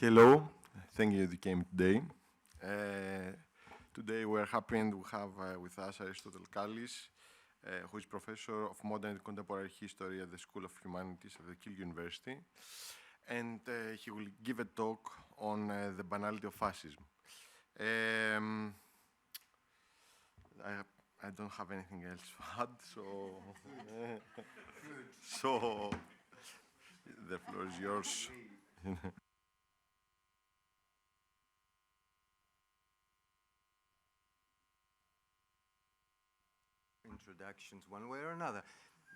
Hello, thank you that you came today. Today we're happy to have with us Aristotle Kallis, who is Professor of Modern and Contemporary History at the School of Humanities at the Kiel University. And he will give a talk on the banality of fascism. I don't have anything else to add, so the floor is yours. Introductions one way or another.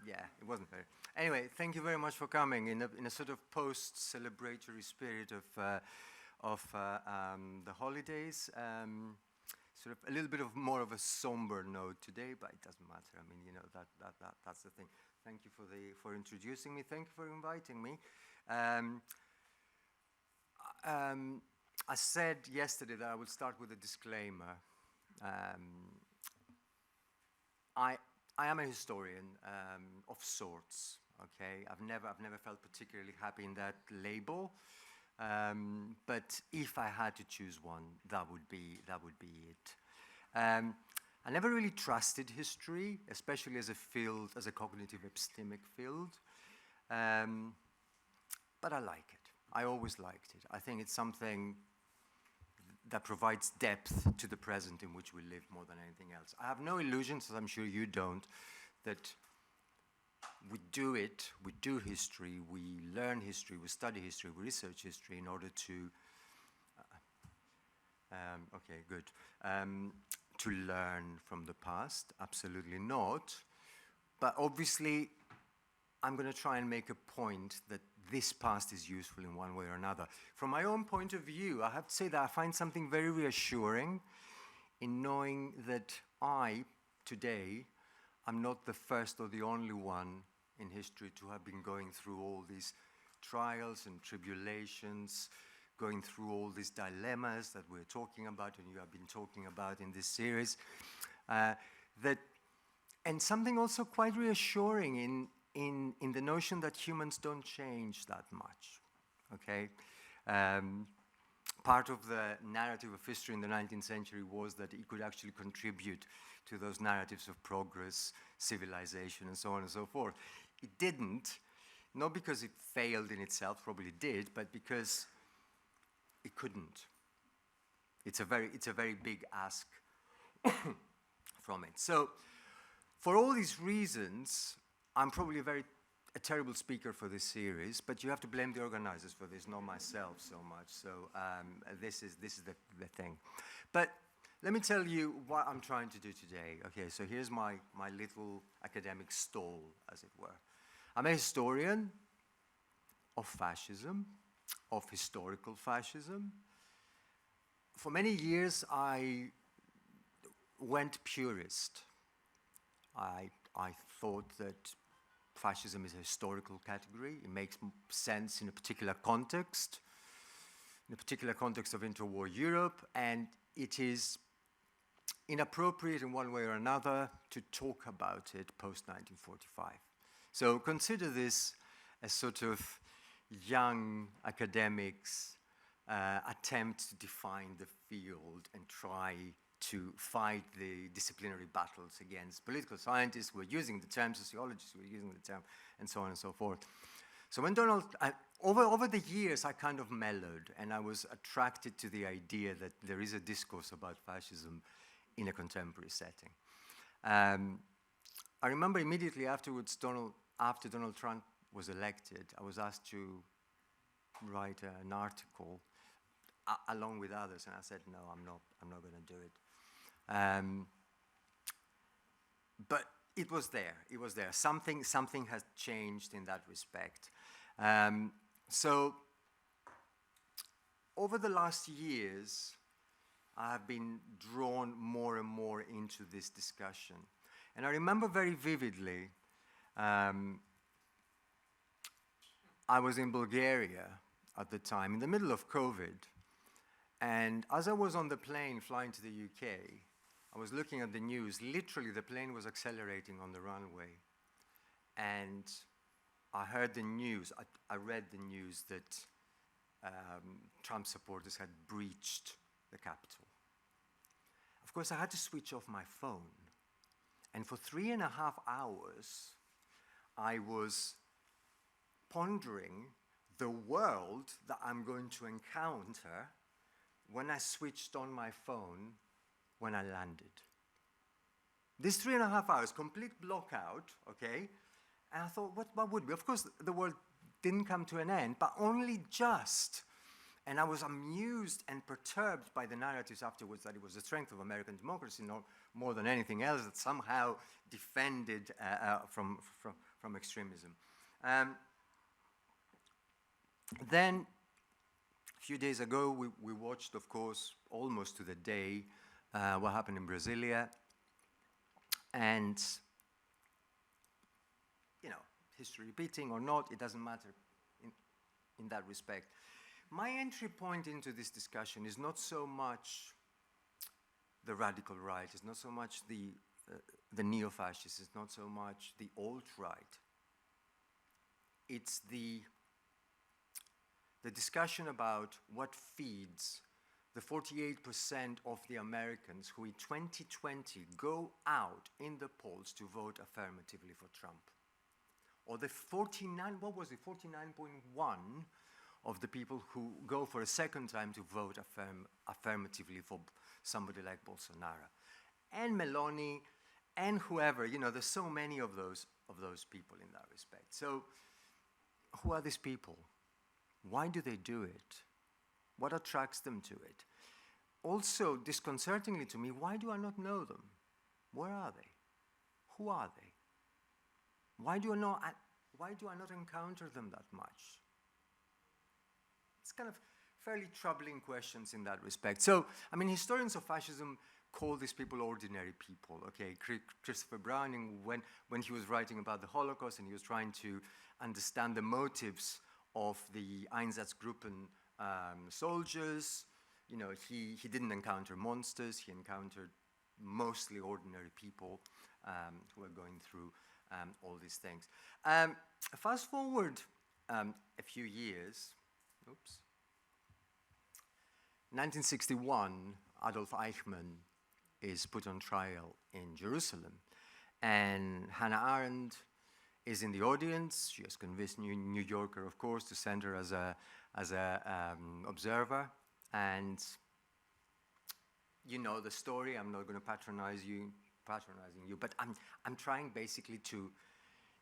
Yeah, it wasn't very. Anyway, thank you very much for coming in a sort of post-celebratory spirit of the holidays. Sort of a little bit of more of a somber note today, but it doesn't matter. I mean, you know, that's the thing. Thank you for introducing me. Thank you for inviting me. I said yesterday that I would start with a disclaimer. I am a historian of sorts. Okay, I've never felt particularly happy in that label. But if I had to choose one, that would be it. I never really trusted history, especially as a field, as a cognitive epistemic field. But I like it. I always liked it. I think it's something that provides depth to the present in which we live more than anything else. I have no illusions, as I'm sure you don't, that we do history, we learn history, we study history, we research history in order to, to learn from the past. Absolutely not. But obviously, I'm going to try and make a point that this past is useful in one way or another. From my own point of view, I have to say that I find something very reassuring in knowing that I, today, I'm not the first or the only one in history to have been going through all these trials and tribulations, going through all these dilemmas that we're talking about and you have been talking about in this series. And something also quite reassuring in the notion that humans don't change that much, okay? Part of the narrative of history in the 19th century was that it could actually contribute to those narratives of progress, civilization, and so on and so forth. It didn't, not because it failed in itself, probably did, but because it couldn't. It's a very big ask from it. So, for all these reasons, I'm probably a terrible speaker for this series, but you have to blame the organizers for this, not myself so much. So this is the thing. But let me tell you what I'm trying to do today. Okay, so here's my little academic stall, as it were. I'm a historian of fascism, of historical fascism. For many years, I went purist. I thought that fascism is a historical category. It makes sense in a particular context of interwar Europe, and it is inappropriate in one way or another to talk about it post-1945. So consider this as sort of young academics' attempt to define the field and try to fight the disciplinary battles against political scientists who were using the term, sociologists who were using the term, and so on and so forth. So when over the years, I kind of mellowed, and I was attracted to the idea that there is a discourse about fascism in a contemporary setting. I remember immediately afterwards, after Donald Trump was elected, I was asked to write an article along with others, and I said, no, I'm not going to do it. But it was there. Something has changed in that respect. So over the last years, I have been drawn more and more into this discussion. And I remember very vividly, I was in Bulgaria at the time, in the middle of COVID. And as I was on the plane flying to the UK, I was looking at the news. Literally, the plane was accelerating on the runway. And I heard the news, I read the news that Trump supporters had breached the Capitol. Of course, I had to switch off my phone. And for 3.5 hours, I was pondering the world that I'm going to encounter when I switched on my phone when I landed. These 3.5 hours, complete blockout, okay? And I thought, what would be? Of course, the world didn't come to an end, but only just. And I was amused and perturbed by the narratives afterwards that it was the strength of American democracy, no more than anything else, that somehow defended from extremism. Then, a few days ago, we watched, of course, almost to the day, what happened in Brasilia. And, you know, history repeating or not, it doesn't matter in that respect. My entry point into this discussion is not so much the radical right, it's not so much the neo-fascists, it's not so much the alt-right. It's the discussion about what feeds the 48% of the Americans who in 2020 go out in the polls to vote affirmatively for Trump. Or the 49.1 of the people who go for a second time to vote affirmatively for somebody like Bolsonaro. And Meloni, and whoever, you know, there's so many of those people in that respect. So, who are these people? Why do they do it? What attracts them to it? Also, disconcertingly to me, why do I not know them? Where are they? Who are they? Why do I not encounter them that much? It's kind of fairly troubling questions in that respect. So, I mean, historians of fascism call these people ordinary people, okay? Christopher Browning, when he was writing about the Holocaust and he was trying to understand the motives of the Einsatzgruppen soldiers, you know, he didn't encounter monsters, he encountered mostly ordinary people who were going through all these things. Fast forward a few years, 1961, Adolf Eichmann is put on trial in Jerusalem, and Hannah Arendt is in the audience. She has convinced New Yorker, of course, to send her as a observer, and you know the story. I'm not going to patronizing you, but I'm trying basically to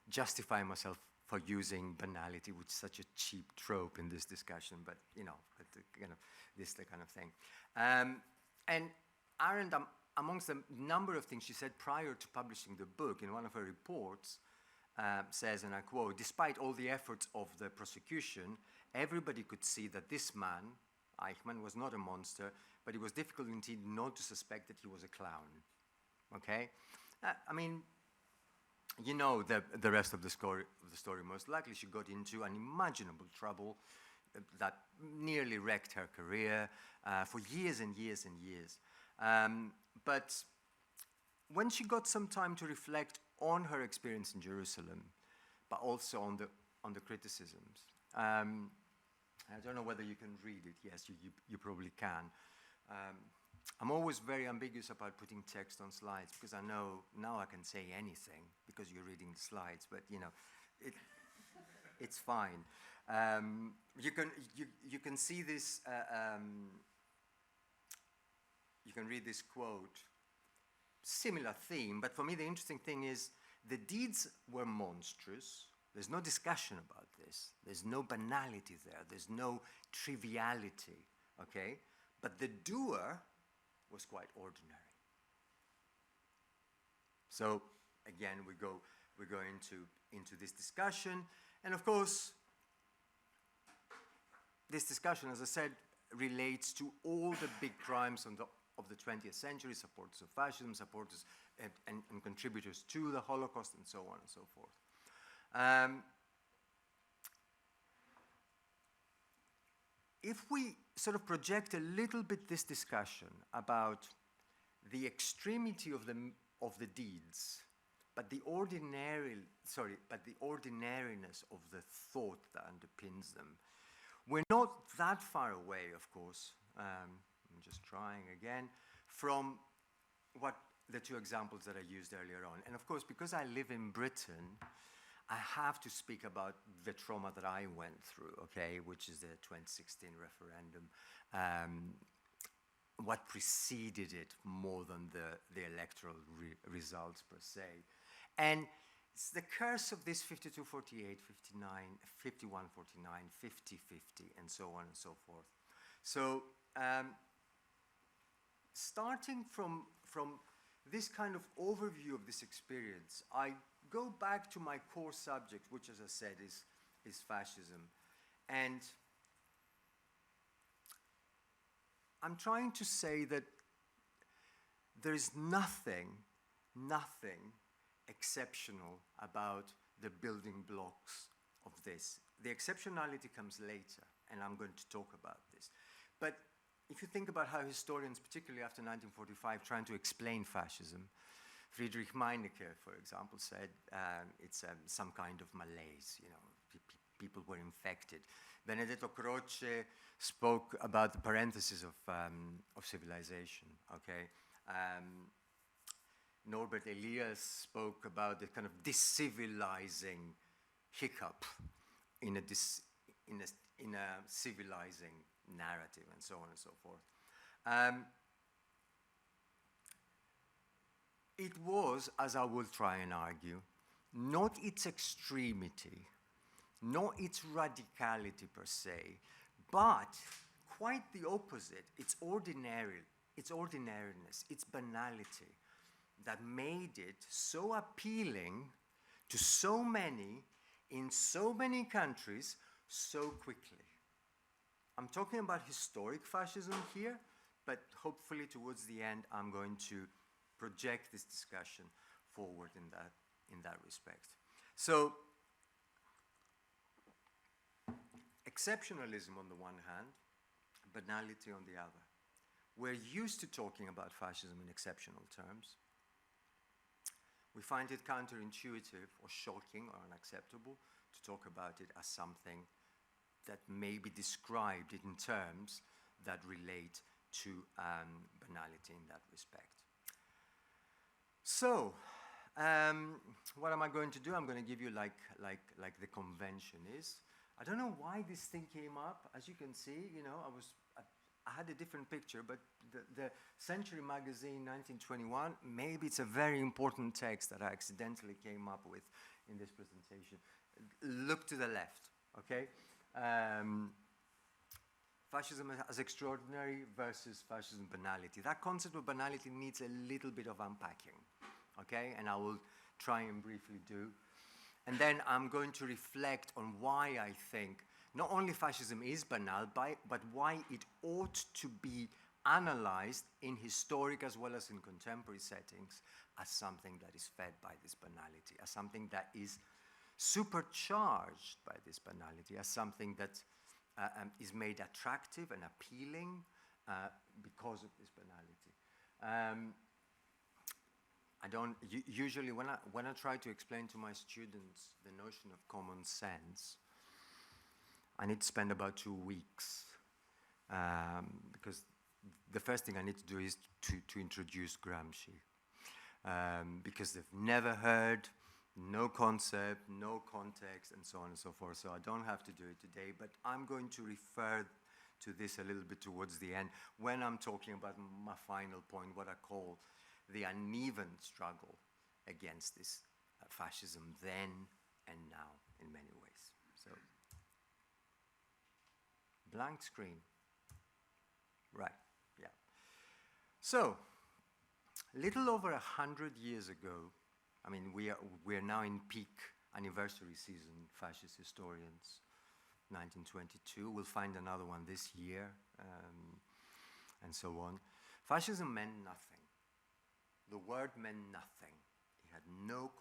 justify myself for using banality, which is such a cheap trope in this discussion, but you know, this the kind of thing. And Arendt, amongst the number of things she said prior to publishing the book, in one of her reports, says, and I quote, "Despite all the efforts of the prosecution, everybody could see that this man, Eichmann, was not a monster, but it was difficult indeed not to suspect that he was a clown." Okay? I mean, you know the rest of the story. Most likely she got into unimaginable trouble that nearly wrecked her career for years and years and years. But when she got some time to reflect on her experience in Jerusalem, but also on the criticisms, I don't know whether you can read it. Yes, you probably can. I'm always very ambiguous about putting text on slides because I know now I can say anything because you're reading the slides, but you know, it's fine. You can see this. You can read this quote. Similar theme, but for me the interesting thing is the deeds were monstrous. There's no discussion about this. There's no banality there. There's no triviality. Okay, but the doer was quite ordinary. So again, we go into this discussion, and of course, this discussion, as I said, relates to all the big crimes of the 20th century, supporters of fascism, supporters and contributors to the Holocaust, and so on and so forth. If we sort of project a little bit this discussion about the extremity of the deeds, but the ordinariness of the thought that underpins them, We're not that far away, of course, I'm just trying again, from what the two examples that I used earlier on. And of course, because I live in Britain, I have to speak about the trauma that I went through, okay, which is the 2016 referendum, what preceded it more than the electoral results per se. And it's the curse of this 52-48, 59, 51-49, 50-50, and so on and so forth. So starting from this kind of overview of this experience, I go back to my core subject, which, as I said, is fascism. And I'm trying to say that there is nothing exceptional about the building blocks of this. The exceptionality comes later, and I'm going to talk about this. But if you think about how historians, particularly after 1945, trying to explain fascism, Friedrich Meinecke, for example, said it's some kind of malaise, you know, people were infected. Benedetto Croce spoke about the parenthesis of civilization, okay? Norbert Elias spoke about the kind of decivilizing hiccup in a civilizing narrative, and so on and so forth. It was, as I will try and argue, not its extremity, not its radicality per se, but quite the opposite, its ordinariness, its banality, that made it so appealing to so many in so many countries so quickly. I'm talking about historic fascism here, but hopefully towards the end I'm going to project this discussion forward in that respect. So, exceptionalism on the one hand, banality on the other. We're used to talking about fascism in exceptional terms. We find it counterintuitive or shocking or unacceptable to talk about it as something that may be described in terms that relate to banality in that respect. So, what am I going to do? I'm going to give you like the convention is. I don't know why this thing came up. As you can see, you know, I had a different picture, but the Century magazine, 1921, maybe it's a very important text that I accidentally came up with in this presentation. Look to the left, okay? Fascism as extraordinary versus fascism banality. That concept of banality needs a little bit of unpacking, okay? And I will try and briefly do. And then I'm going to reflect on why I think not only fascism is banal, but why it ought to be analyzed in historic as well as in contemporary settings as something that is fed by this banality, as something that is supercharged by this banality, as something that is made attractive and appealing because of this banality. I don't usually when I try to explain to my students the notion of common sense, I need to spend about 2 weeks because the first thing I need to do is to introduce Gramsci because they've never heard, no concept, no context, and so on and so forth. So I don't have to do it today, but I'm going to refer to this a little bit towards the end when I'm talking about my final point, what I call the uneven struggle against this fascism then and now in many ways. So, blank screen. Right, yeah. So, little over 100 years ago, I mean, we are now in peak anniversary season, fascist historians, 1922. We'll find another one this year, and so on. Fascism meant nothing. The word meant nothing. It had no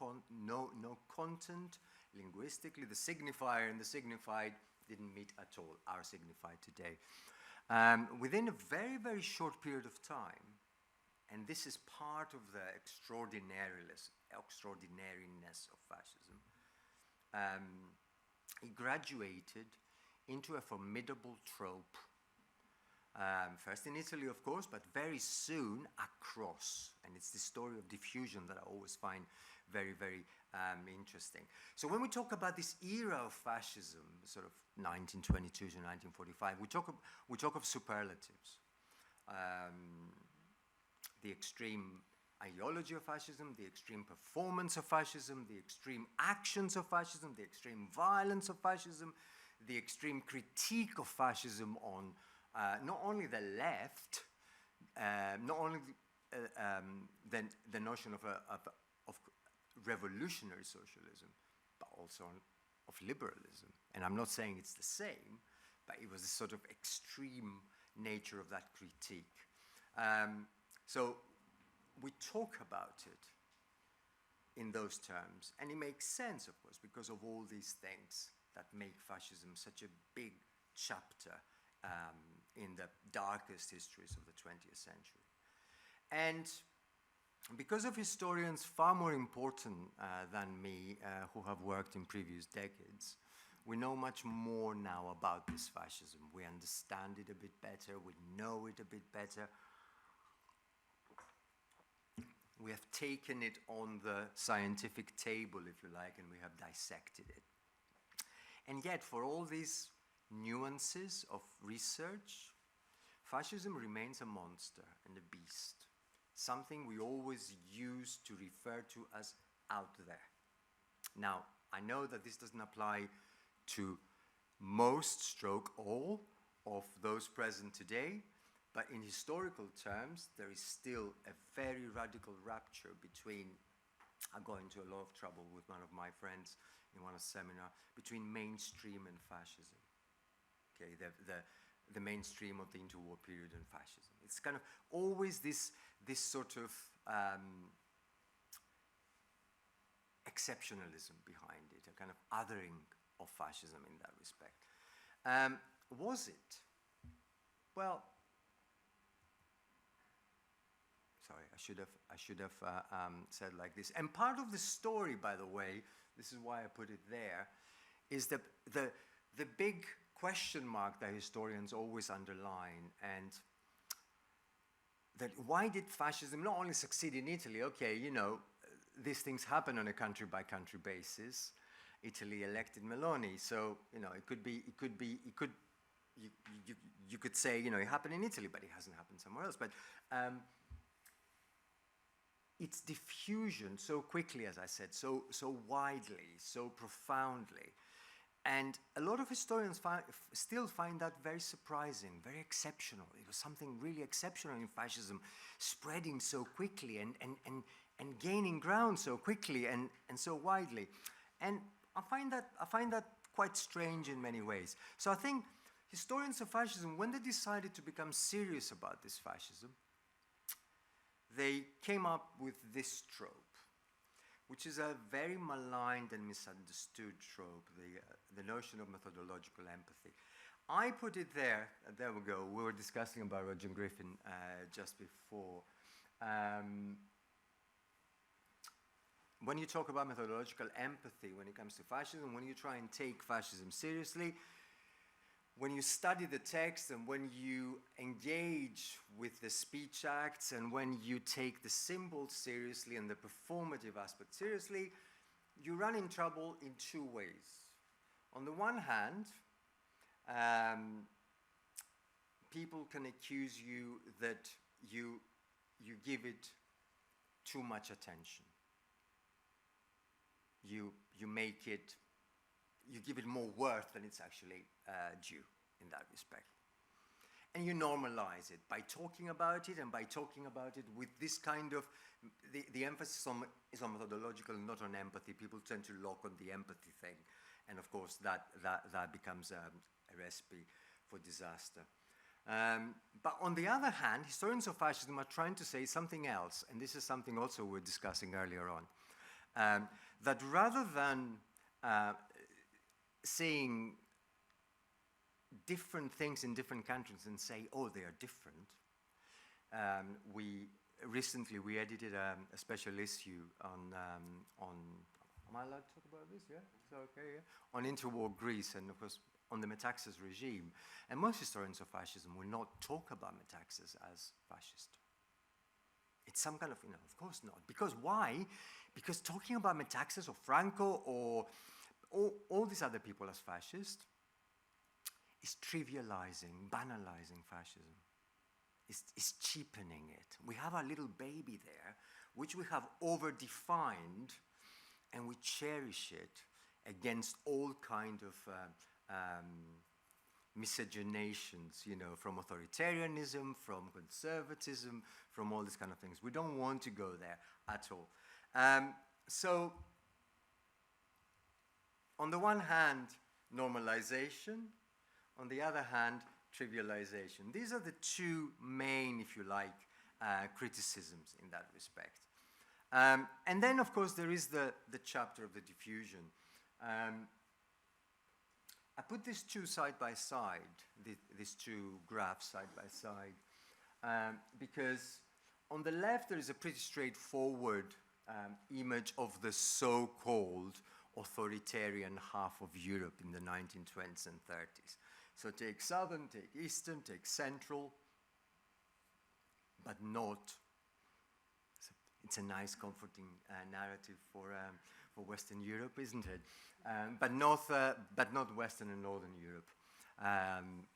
content linguistically. The signifier and the signified didn't meet at all, our signified today. Within a very, very short period of time, and this is part of the extraordinariness of fascism, it graduated into a formidable trope. First in Italy, of course, but very soon across. And it's the story of diffusion that I always find very, very interesting. So when we talk about this era of fascism, sort of 1922 to 1945, we talk of superlatives. The extreme ideology of fascism, the extreme performance of fascism, the extreme actions of fascism, the extreme violence of fascism, the extreme critique of fascism on not only the left, not only the notion of revolutionary socialism, but also of liberalism. And I'm not saying it's the same, but it was a sort of extreme nature of that critique. So we talk about it in those terms, and it makes sense, of course, because of all these things that make fascism such a big chapter in the darkest histories of the 20th century. And because of historians far more important than me, who have worked in previous decades, we know much more now about this fascism. We understand it a bit better, we know it a bit better. We have taken it on the scientific table, if you like, and we have dissected it. And yet, for all these nuances of research, fascism remains a monster and a beast, something we always use to refer to as out there. Now, I know that this doesn't apply to most stroke all of those present today, but in historical terms, there is still a very radical rupture between, I got into a lot of trouble with one of my friends in one seminar, between mainstream and fascism. Okay, the mainstream of the interwar period and fascism. It's kind of always this sort of exceptionalism behind it, a kind of othering of fascism in that respect. Was it? Well, sorry, I should have said like this. And part of the story, by the way, this is why I put it there, is the big question mark that historians always underline, and that why did fascism not only succeed in Italy? Okay, you know, these things happen on a country-by-country basis. Italy elected Meloni, so you know you could say, you know, it happened in Italy, but it hasn't happened somewhere else. But its diffusion so quickly, as I said, so widely, so profoundly. And a lot of historians still find that very surprising, very exceptional. It was something really exceptional in fascism, spreading so quickly and gaining ground so quickly and so widely. And I find that quite strange in many ways. So I think historians of fascism, when they decided to become serious about this fascism, they came up with this trope, which is a very maligned and misunderstood trope, the notion of methodological empathy. I put it there we go, we were discussing about Roger Griffin just before. When you talk about methodological empathy when it comes to fascism, when you try and take fascism seriously, when you study the text and when you engage with the speech acts and when you take the symbols seriously and the performative aspect seriously, you run in trouble in two ways. On the one hand, people can accuse you that you give it too much attention. You make it, you give it more worth than it's actually due in that respect. And you normalize it by talking about it, and by talking about it with this kind of, the emphasis is on methodological, not on empathy. People tend to lock on the empathy thing. And of course, that becomes a recipe for disaster. But on the other hand, historians of fascism are trying to say something else, and this is something also we're discussing earlier on, that rather than seeing different things in different countries and say, oh, they are different, recently we edited a special issue on am I allowed to talk about this? Yeah, is that okay? Yeah, on interwar Greece, and of course on the Metaxas regime. And most historians of fascism will not talk about Metaxas as fascist. It's some kind of, of course not. Because why? Because talking about Metaxas or Franco or all these other people as fascist is trivializing, banalizing fascism. It's cheapening it. We have our little baby there, which we have over-defined, and we cherish it against all kind of miscegenations, from authoritarianism, from conservatism, from all these kind of things. We don't want to go there at all. So, on the one hand, normalization. On the other hand, trivialization. These are the two main, if you like, criticisms in that respect. And then, of course, there is the chapter of the diffusion. I put these two side by side, these two graphs side by side, because on the left there is a pretty straightforward image of the so-called authoritarian half of Europe in the 1920s and 30s. So take southern, take eastern, take central, but not. It's a nice, comforting narrative for Western Europe, isn't it? But not Western and Northern Europe,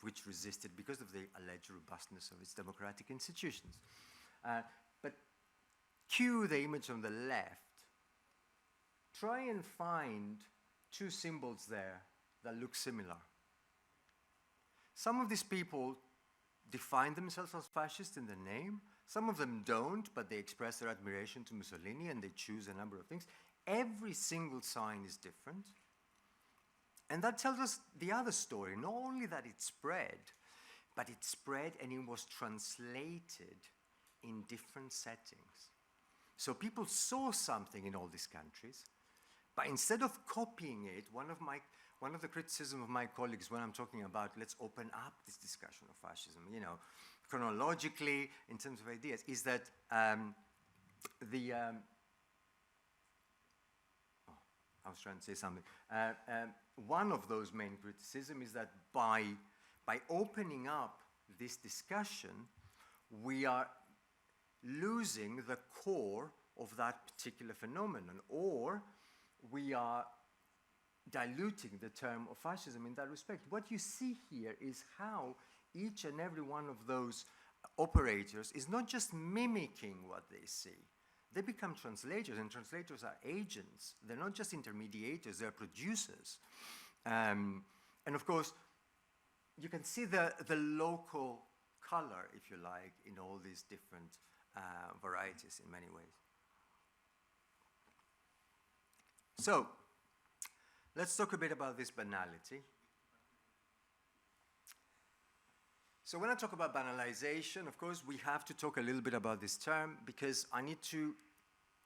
which resisted because of the alleged robustness of its democratic institutions. But cue the image on the left. Try and find two symbols there that look similar. Some of these people define themselves as fascist in the name. Some of them don't, but they express their admiration to Mussolini and they choose a number of things. Every single sign is different. And that tells us the other story, not only that it spread, but it spread and it was translated in different settings. So people saw something in all these countries, but instead of copying it, one of the criticisms of my colleagues when I'm talking about let's open up this discussion of fascism, chronologically, in terms of ideas, is that I was trying to say something. One of those main criticisms is that by opening up this discussion, we are losing the core of that particular phenomenon, or we are diluting the term of fascism in that respect. What you see here is how each and every one of those operators is not just mimicking what they see. They become translators, and translators are agents. They're not just intermediators, they're producers. And of course, you can see the local color, if you like, in all these different varieties in many ways. So, let's talk a bit about this banality. So when I talk about banalization, of course, we have to talk a little bit about this term because I need to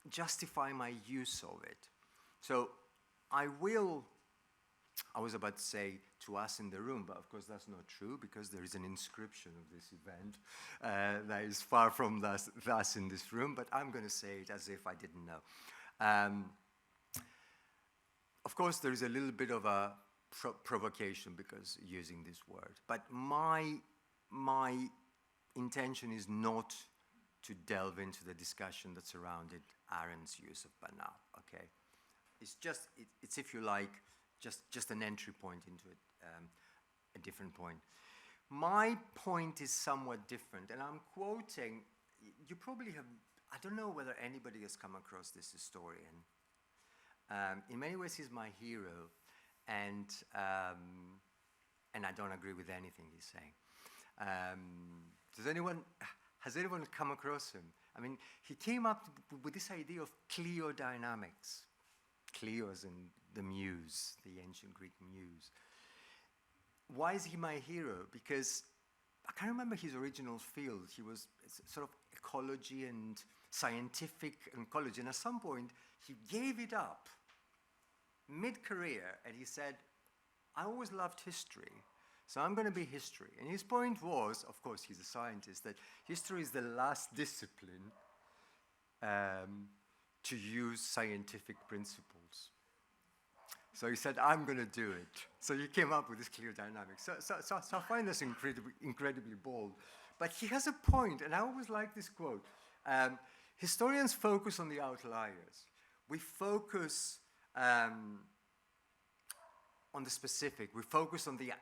justify my use of it. So I was about to say to us in the room, but of course that's not true because there is an inscription of this event that is far from us in this room, but I'm going to say it as if I didn't know. Of course, there is a little bit of a provocation because using this word, but my intention is not to delve into the discussion that surrounded Arendt's use of banal, okay? It's just, it's if you like, just an entry point into it, a different point. My point is somewhat different, and I'm quoting, you probably have, I don't know whether anybody has come across this historian. In many ways, he's my hero, and I don't agree with anything he's saying. Has anyone come across him? I mean, he came up with this idea of cliodynamics. Clio as in the muse, the ancient Greek muse. Why is he my hero? Because I can't remember his original field. He was sort of ecology and scientific ecology, and at some point, he gave it up mid-career, and he said, I always loved history, so I'm going to be history. And his point was, of course, he's a scientist, that history is the last discipline to use scientific principles. So he said, I'm going to do it. So he came up with this clear dynamic. So I find this incredibly bold. But he has a point, and I always like this quote. Historians focus on the outliers. We focus on the specific. We focus on the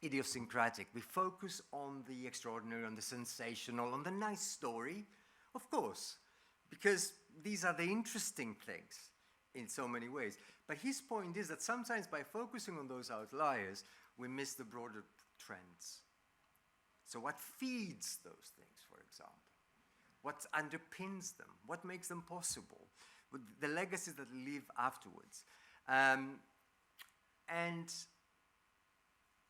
idiosyncratic. We focus on the extraordinary, on the sensational, on the nice story, of course, because these are the interesting things in so many ways. But his point is that sometimes by focusing on those outliers, we miss the broader trends. So what feeds those things, for example? What underpins them? What makes them possible? The legacies that live afterwards. And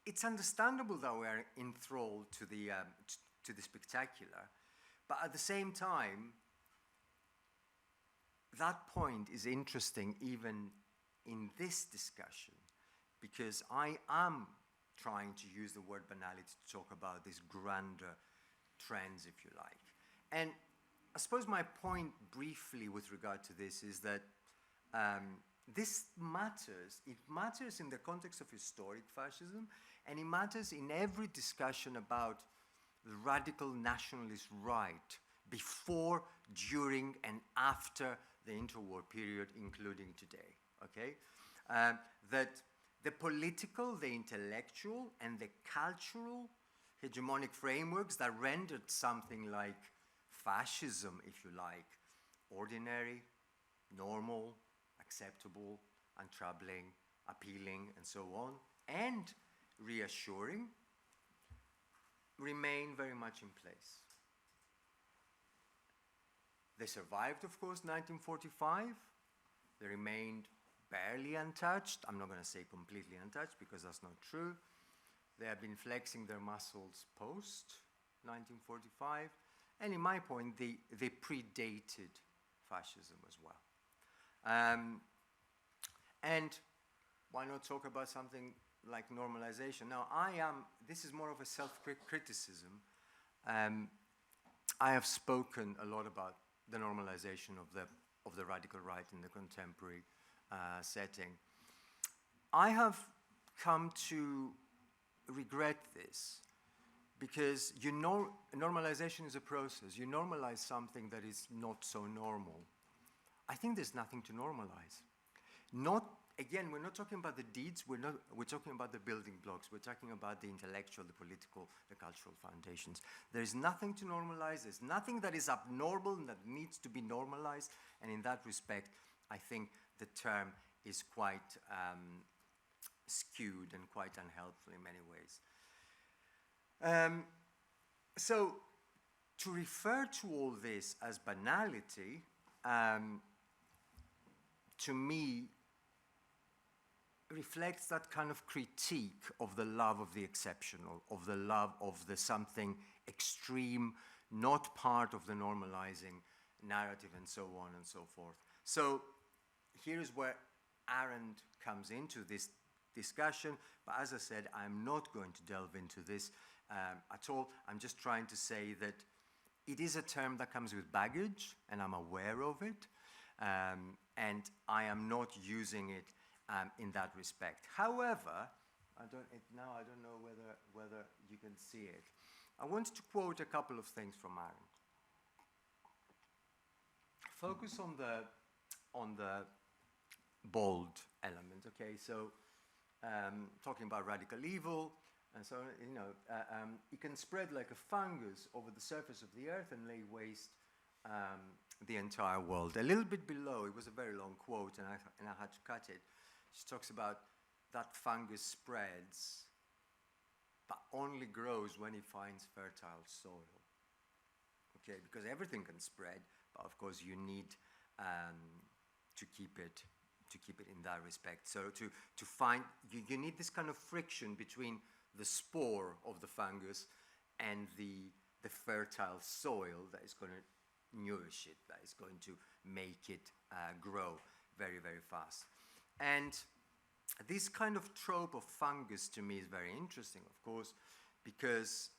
it's understandable that we are enthralled to the spectacular, but at the same time, that point is interesting even in this discussion, because I am trying to use the word banality to talk about these grander trends, if you like. And I suppose my point briefly with regard to this is that this matters. It matters in the context of historic fascism, and it matters in every discussion about the radical nationalist right before, during, and after the interwar period, including today, okay? That the political, the intellectual, and the cultural hegemonic frameworks that rendered something like fascism, if you like, ordinary, normal, acceptable, untroubling, appealing, and so on, and reassuring, remain very much in place. They survived, of course, 1945. They remained barely untouched. I'm not going to say completely untouched because that's not true. They have been flexing their muscles post-1945. And in my point, they predated fascism as well. And why not talk about something like normalization? Now, this is more of a self-criticism. I have spoken a lot about the normalization of the radical right in the contemporary setting. I have come to regret this because normalization is a process. You normalize something that is not so normal. I think there's nothing to normalize. Again, we're not talking about the deeds, we're talking about the building blocks, we're talking about the intellectual, the political, the cultural foundations. There is nothing to normalize, there's nothing that is abnormal and that needs to be normalized, and in that respect, I think the term is quite skewed and quite unhelpful in many ways. So, to refer to all this as banality, to me, reflects that kind of critique of the love of the exceptional, of the love of the something extreme, not part of the normalizing narrative, and so on and so forth. So here's where Arendt comes into this discussion, but as I said, I'm not going to delve into this at all. I'm just trying to say that it is a term that comes with baggage, and I'm aware of it, and I am not using it in that respect. However, I don't know whether you can see it. I wanted to quote a couple of things from Arendt. Focus on the bold element. Okay, so talking about radical evil, and so it can spread like a fungus over the surface of the earth and lay waste the entire world. A little bit below, it was a very long quote, and I had to cut it. She talks about that fungus spreads, but only grows when it finds fertile soil. Okay, because everything can spread, but of course you need to keep it in that respect. So to find you need this kind of friction between the spore of the fungus and the fertile soil that is going to nourish it, that is going to make it grow very, very fast. And this kind of trope of fungus to me is very interesting, of course, because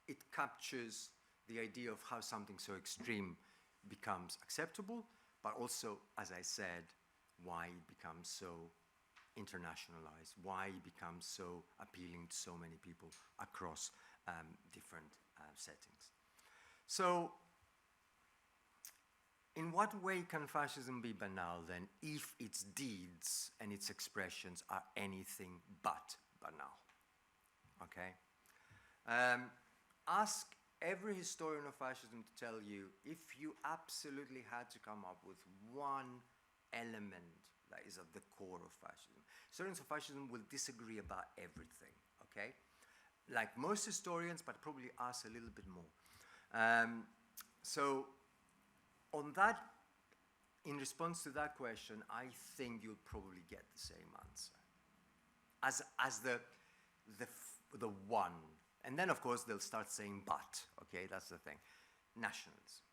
it captures the idea of how something so extreme becomes acceptable, but also, as I said, why it becomes so internationalized, why it becomes so appealing to so many people across different settings. So, in what way can fascism be banal then, if its deeds and its expressions are anything but banal? Okay? Ask every historian of fascism to tell you, if you absolutely had to come up with one element that is at the core of fascism. Historians of fascism will disagree about everything, okay? Like most historians, but probably us a little bit more. So, on that, in response to that question, I think you'll probably get the same answer as the one. And then, of course, they'll start saying but, okay, that's the thing. Nationalism.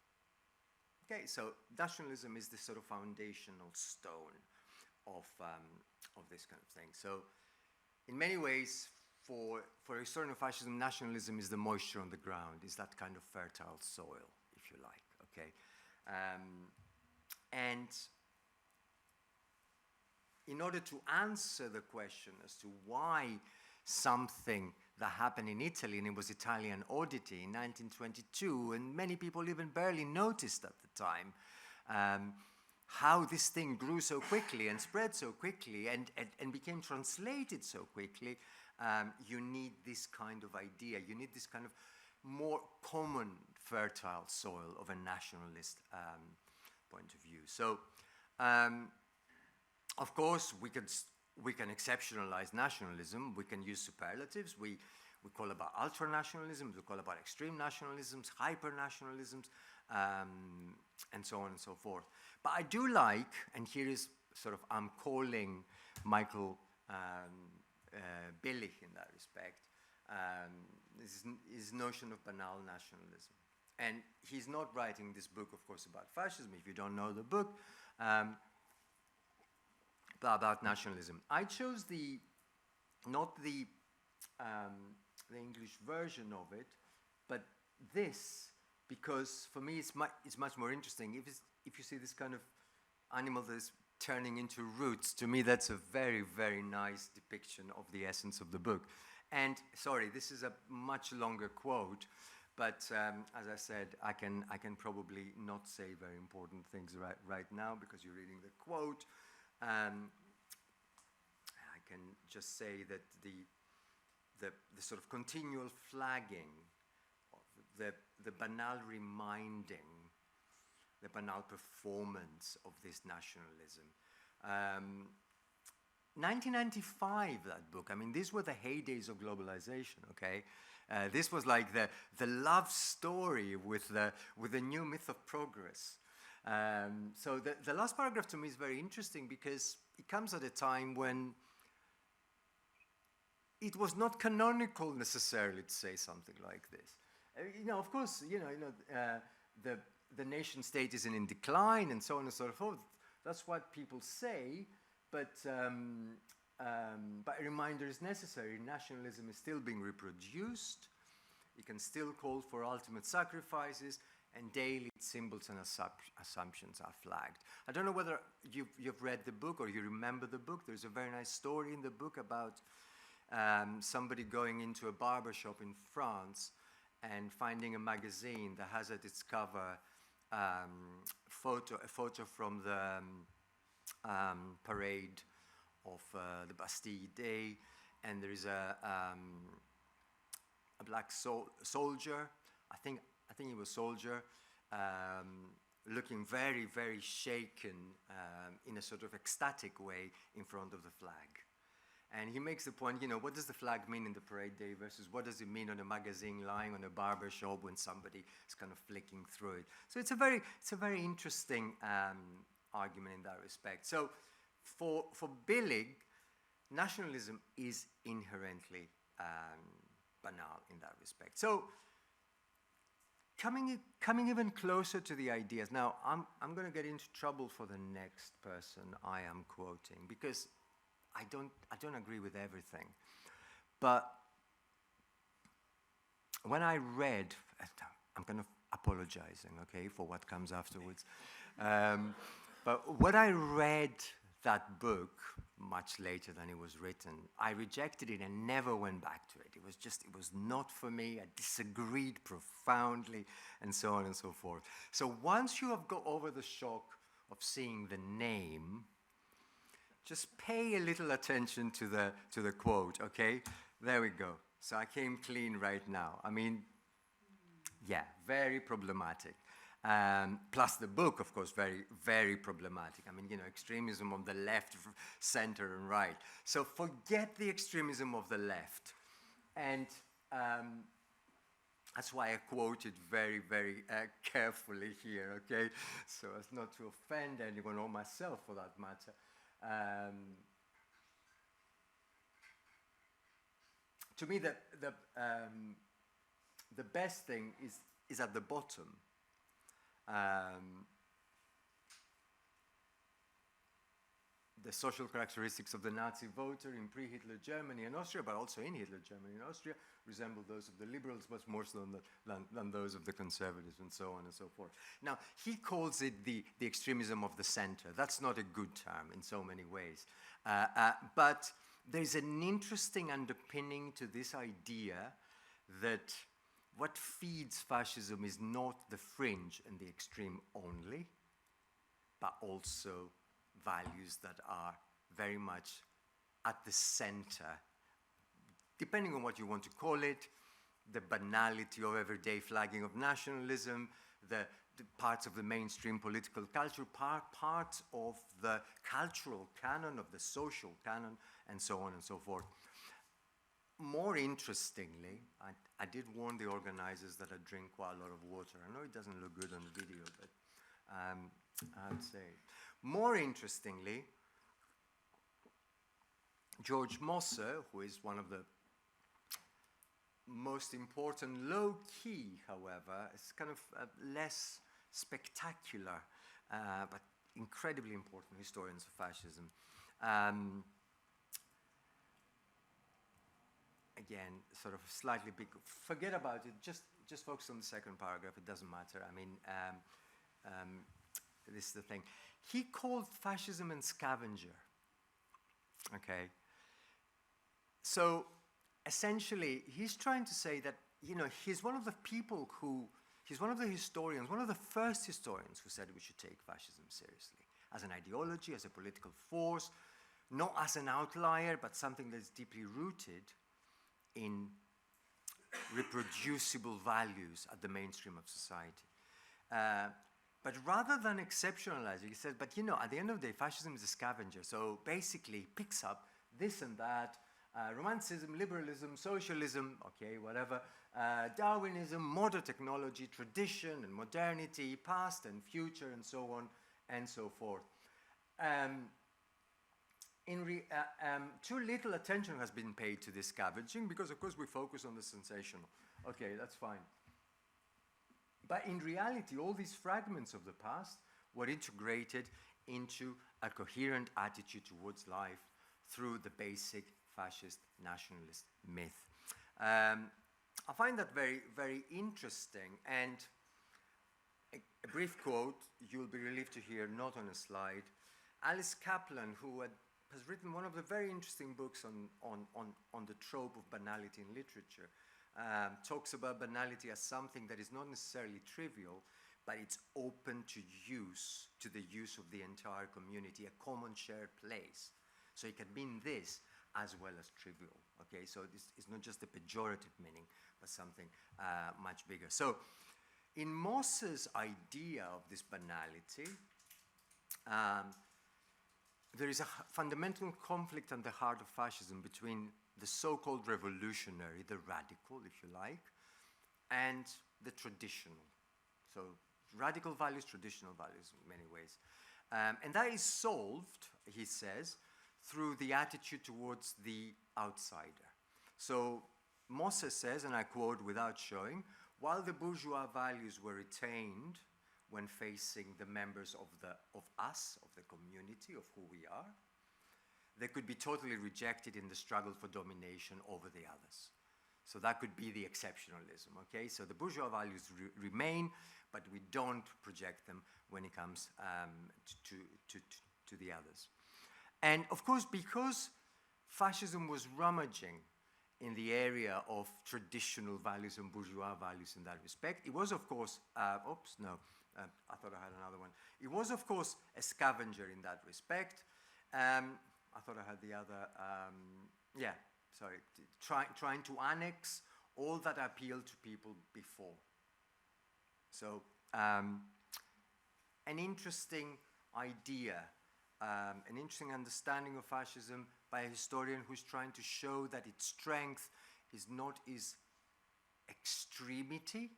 Okay, so nationalism is the sort of foundational stone of this kind of thing. So, in many ways, for a historian of fascism, nationalism is the moisture on the ground, is that kind of fertile soil, if you like, okay? And in order to answer the question as to why something that happened in Italy, and it was Italian oddity in 1922, and many people even barely noticed at the time, how this thing grew so quickly and spread so quickly and became translated so quickly, you need this kind of idea, you need this kind of more common fertile soil of a nationalist point of view. So, of course, we can exceptionalize nationalism, we can use superlatives, we call about ultra-nationalisms, we call about extreme nationalisms, hyper-nationalisms, and so on and so forth. But I do like, and here is sort of, I'm calling Michael Billig in that respect, his notion of banal nationalism. And he's not writing this book, of course, about fascism, if you don't know the book, but about nationalism. I chose not the English version of it, but this, because for me it's much more interesting. If you see this kind of animal that is turning into roots, to me that's a very, very nice depiction of the essence of the book. And sorry, this is a much longer quote, but as I said, I can probably not say very important things right now because you're reading the quote. I can just say that the sort of continual flagging, the banal reminding, the banal performance of this nationalism. 1995, that book, I mean, these were the heydays of globalization, okay? This was like the love story with the new myth of progress. So the last paragraph to me is very interesting because it comes at a time when it was not canonical necessarily to say something like this. Of course, the nation state is in decline and so on and so forth. That's what people say, but a reminder is necessary. Nationalism is still being reproduced. It can still call for ultimate sacrifices, and daily symbols and assumptions are flagged. I don't know whether you've read the book or you remember the book. There's a very nice story in the book about somebody going into a barber shop in France and finding a magazine that has at its cover a photo from the parade of the Bastille Day, and there is a black soldier, I think he was soldier, looking very, very shaken in a sort of ecstatic way in front of the flag. And he makes the point, what does the flag mean in the parade day versus what does it mean on a magazine lying on a barber shop when somebody is kind of flicking through it. So it's a very interesting argument in that respect. So for Billig, nationalism is inherently banal in that respect. So coming even closer to the ideas. Now I'm going to get into trouble for the next person I am quoting because I don't agree with everything. But when I read, I'm kind of apologizing, okay, for what comes afterwards. But when I read that book much later than it was written. I rejected it and never went back to it. It was not for me. I disagreed profoundly, and so on and so forth. So once you have got over the shock of seeing the name, just pay a little attention to the quote, okay? There we go. So I came clean right now. I mean, yeah, very problematic. Plus the book, of course, very, very problematic. I mean, you know, extremism on the left, center, and right. So forget the extremism of the left. And that's why I quoted very, very carefully here, okay? So as not to offend anyone, or myself for that matter. To me, the best thing is at the bottom. The social characteristics of the Nazi voter in pre-Hitler Germany and Austria, but also in Hitler Germany and Austria, resemble those of the liberals much more so than those of the conservatives, and so on and so forth. Now, he calls it the extremism of the center. That's not a good term in so many ways. But there's an interesting underpinning to this idea that what feeds fascism is not the fringe and the extreme only, but also values that are very much at the center, depending on what you want to call it, the banality of everyday flagging of nationalism, the parts of the mainstream political culture, parts of the cultural canon, of the social canon, and so on and so forth. More interestingly, I did warn the organizers that I drink quite a lot of water. I know it doesn't look good on the video, but I'd say. More interestingly, George Mosse, who is one of the most important, low-key, however, is kind of less spectacular, but incredibly important historians of fascism. Again, sort of slightly big, forget about it, just focus on the second paragraph, it doesn't matter. I mean, this is the thing. He called fascism a scavenger, okay? So, essentially, he's trying to say that, you know, he's one of the people who, he's one of the historians, one of the first historians who said we should take fascism seriously, as an ideology, as a political force, not as an outlier, but something that's deeply rooted in reproducible values at the mainstream of society. But rather than exceptionalizing, he said, but you know, at the end of the day, fascism is a scavenger. So basically picks up this and that, romanticism, liberalism, socialism, okay, whatever, Darwinism, modern technology, tradition and modernity, past and future, and so on and so forth. Too little attention has been paid to this scavenging because, of course, we focus on the sensational. Okay, that's fine. But in reality, all these fragments of the past were integrated into a coherent attitude towards life through the basic fascist nationalist myth. I find that very, very interesting. And a brief quote, you'll be relieved to hear, not on a slide. Alice Kaplan, who has written one of the very interesting books on the trope of banality in literature, talks about banality as something that is not necessarily trivial, but it's open to use, to the use of the entire community, a common shared place. So it can mean this as well as trivial, okay? So it's not just a pejorative meaning, but something much bigger. So in Mosse's idea of this banality, there is a fundamental conflict at the heart of fascism between the so-called revolutionary, the radical, if you like, and the traditional. So radical values, traditional values in many ways. And that is solved, he says, through the attitude towards the outsider. So Mosse says, and I quote without showing, while the bourgeois values were retained when facing the members of us, of the community, of who we are, they could be totally rejected in the struggle for domination over the others. So that could be the exceptionalism, okay? So the bourgeois values remain, but we don't project them when it comes to the others. And of course, because fascism was rummaging in the area of traditional values and bourgeois values in that respect, it was, of course, I thought I had another one. It was, of course, a scavenger in that respect. I thought I had the other, trying to annex all that appealed to people before. So, an interesting idea, an interesting understanding of fascism by a historian who's trying to show that its strength is not its extremity,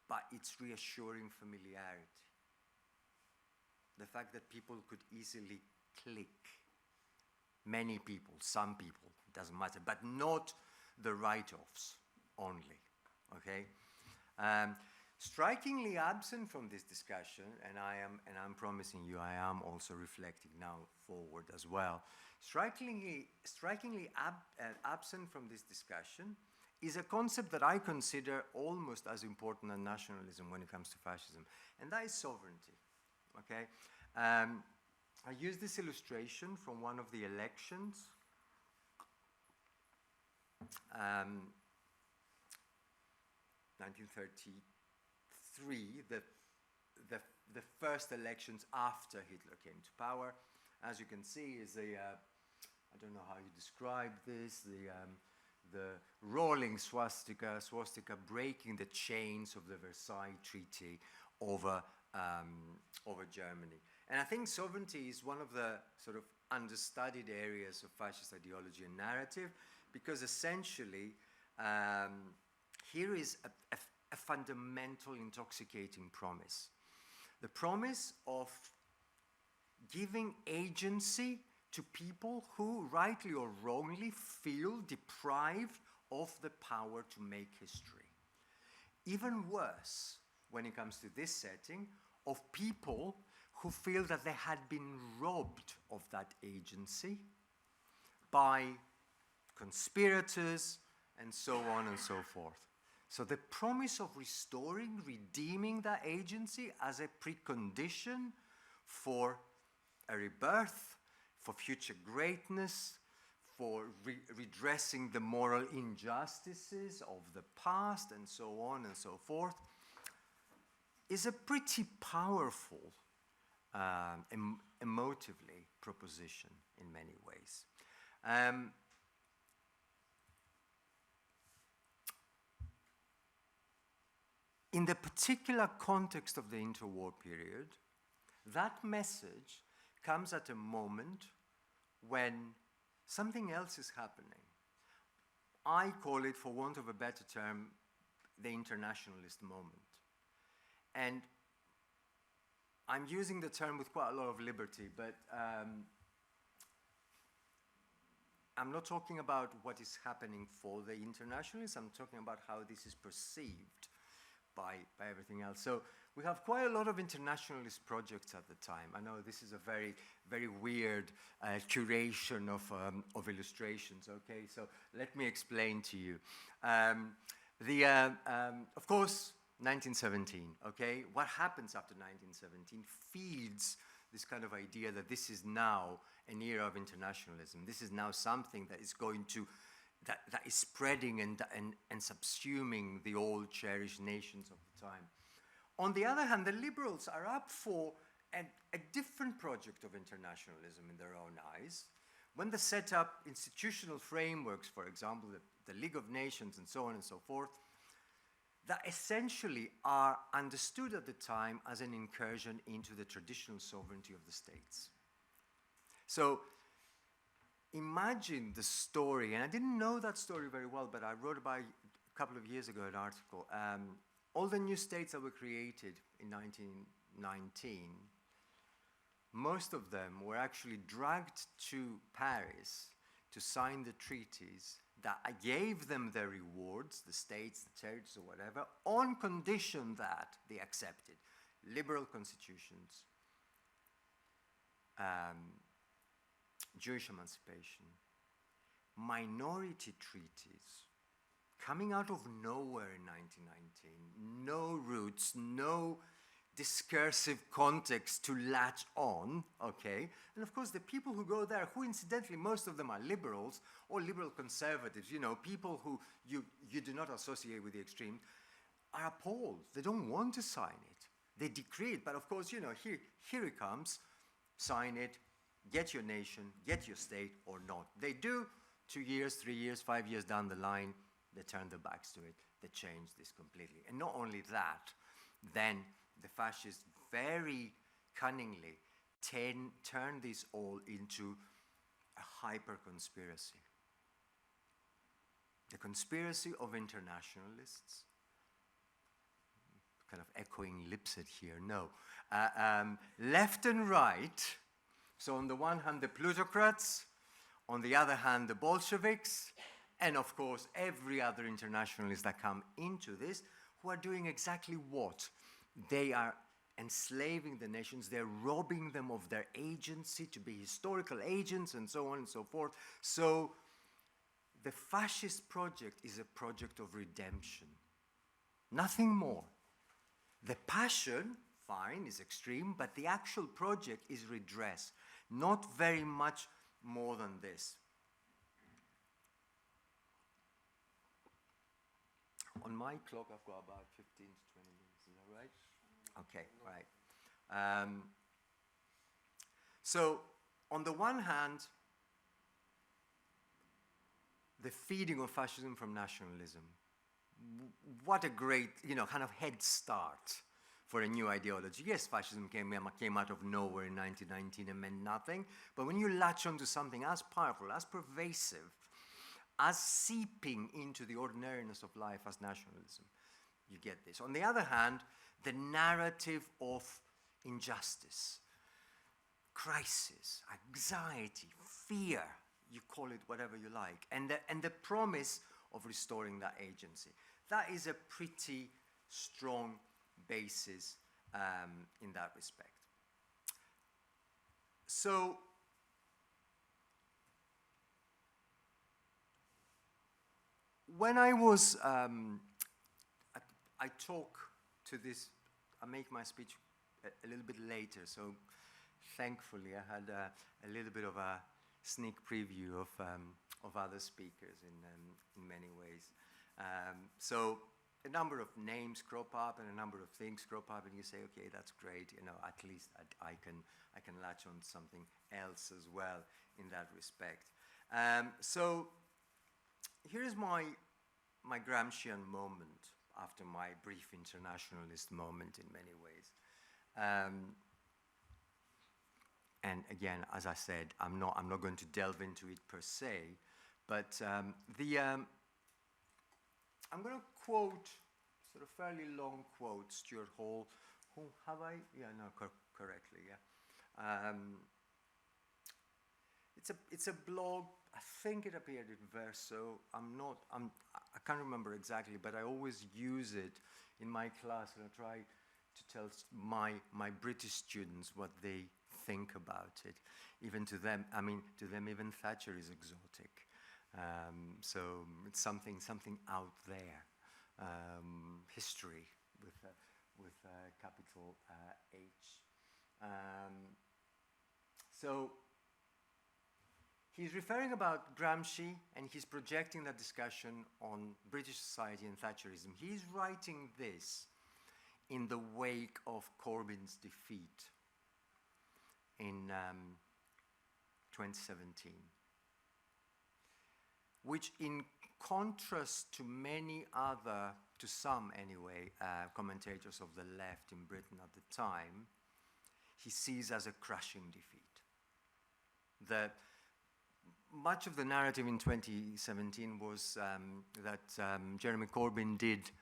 but its reassuring familiarity. The fact that people could easily click. Many people, some people, it doesn't matter, but not the write-offs only, okay? Strikingly absent from this discussion, and I'm promising you I am also reflecting now forward as well, strikingly absent from this discussion is a concept that I consider almost as important as nationalism when it comes to fascism, and that is sovereignty, okay? I use this illustration from one of the elections. 1933, the first elections after Hitler came to power. As you can see, is a I don't know how you describe this, the rolling swastika breaking the chains of the Versailles Treaty over Germany. And I think sovereignty is one of the sort of understudied areas of fascist ideology and narrative, because essentially here is a fundamental intoxicating promise. The promise of giving agency to people who, rightly or wrongly, feel deprived of the power to make history. Even worse, when it comes to this setting, of people who feel that they had been robbed of that agency by conspirators and so on and so forth. So the promise of restoring, redeeming that agency as a precondition for a rebirth, for future greatness, for redressing the moral injustices of the past and so on and so forth, is a pretty powerful, emotively proposition in many ways. In the particular context of the interwar period, that message comes at a moment when something else is happening. I call it, for want of a better term, the internationalist moment. And I'm using the term with quite a lot of liberty, but I'm not talking about what is happening for the internationalists, I'm talking about how this is perceived by everything else. So we have quite a lot of internationalist projects at the time. I know this is a very, very weird curation of illustrations, okay? So let me explain to you. Of course, 1917, okay? What happens after 1917 feeds this kind of idea that this is now an era of internationalism. This is now something that is going to, that is spreading and subsuming the old cherished nations of the time. On the other hand, the liberals are up for a different project of internationalism in their own eyes. When they set up institutional frameworks, for example, the League of Nations and so on and so forth, that essentially are understood at the time as an incursion into the traditional sovereignty of the states. So imagine the story, and I didn't know that story very well, but I wrote about a couple of years ago an article. All the new states that were created in 1919, most of them were actually dragged to Paris to sign the treaties that gave them their rewards, the states, the territories, or whatever, on condition that they accepted liberal constitutions, Jewish emancipation, minority treaties, coming out of nowhere in 1919, no roots, no discursive context to latch on, okay? And of course, the people who go there, who incidentally, most of them are liberals or liberal conservatives, you know, people who you do not associate with the extreme, are appalled. They don't want to sign it. They decree it, but of course, you know, here it comes, sign it, get your nation, get your state, or not. They do. 2 years, 3 years, 5 years down the line, they turn their backs to it. They change this completely. And not only that, then the fascists very cunningly turn this all into a hyper-conspiracy. The conspiracy of internationalists, kind of echoing Lipset here, no. Left and right, so on the one hand the plutocrats, on the other hand the Bolsheviks, and of course every other internationalist that come into this, who are doing exactly what? They are enslaving the nations, they're robbing them of their agency to be historical agents and so on and so forth. So the fascist project is a project of redemption, nothing more. The passion, fine, is extreme, but the actual project is redress, not very much more than this. On my clock, I've got about 15 to 20 minutes, is that right? Okay, right. So, on the one hand, the feeding of fascism from nationalism. What a great, you know, kind of head start for a new ideology. Yes, fascism came out of nowhere in 1919 and meant nothing, but when you latch onto something as powerful, as pervasive, as seeping into the ordinariness of life as nationalism, you get this. On the other hand, the narrative of injustice, crisis, anxiety, fear, you call it whatever you like, and the promise of restoring that agency. That is a pretty strong basis in that respect. So, when I was, I talk to this, I make my speech a little bit later, so thankfully I had a little bit of a sneak preview of other speakers in many ways. So a number of names crop up and a number of things crop up, and you say, okay, that's great. You know, at least I can latch on something else as well in that respect. So here is my Gramscian moment after my brief internationalist moment in many ways. And again, as I said, I'm not going to delve into it per se, but I'm going to quote, sort of fairly long quote, Stuart Hall, who have I? Yeah, no, correctly, yeah. It's a blog, I think it appeared in Verso, I can't remember exactly, but I always use it in my class, and I try to tell my British students what they think about it. Even to them, to them even Thatcher is exotic. So it's something out there, history with capital H. So he's referring about Gramsci, and he's projecting that discussion on British society and Thatcherism. He's writing this in the wake of Corbyn's defeat in 2017. Which, in contrast to many other, to some anyway, commentators of the left in Britain at the time, he sees as a crushing defeat. Much of the narrative in 2017 was that Jeremy Corbyn did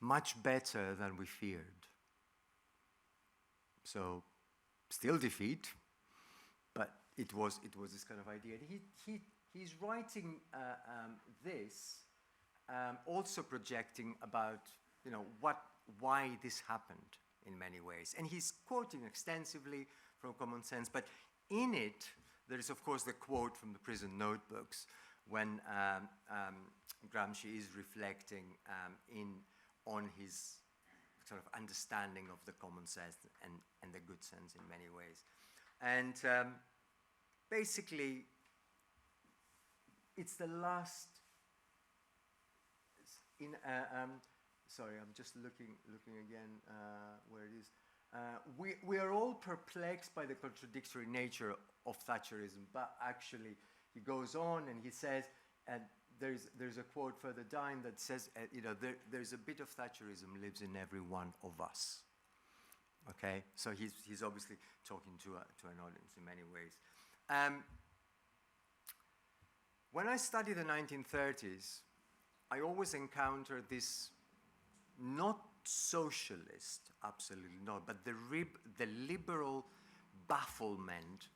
much better than we feared. So, still defeat, but it was this kind of idea. He's writing this, also projecting about, you know, why this happened in many ways, and he's quoting extensively from Common Sense. But in it, there is of course the quote from the prison notebooks when Gramsci is reflecting on his sort of understanding of the common sense and the good sense in many ways. And basically, it's the last, sorry, I'm just looking again where it is. We are all perplexed by the contradictory nature of Thatcherism, but actually he goes on and he says, and there's a quote further down that says, there's a bit of Thatcherism lives in every one of us. Okay, so he's obviously talking to an audience in many ways. When I study the 1930s, I always encounter this not socialist, absolutely not, but the liberal bafflement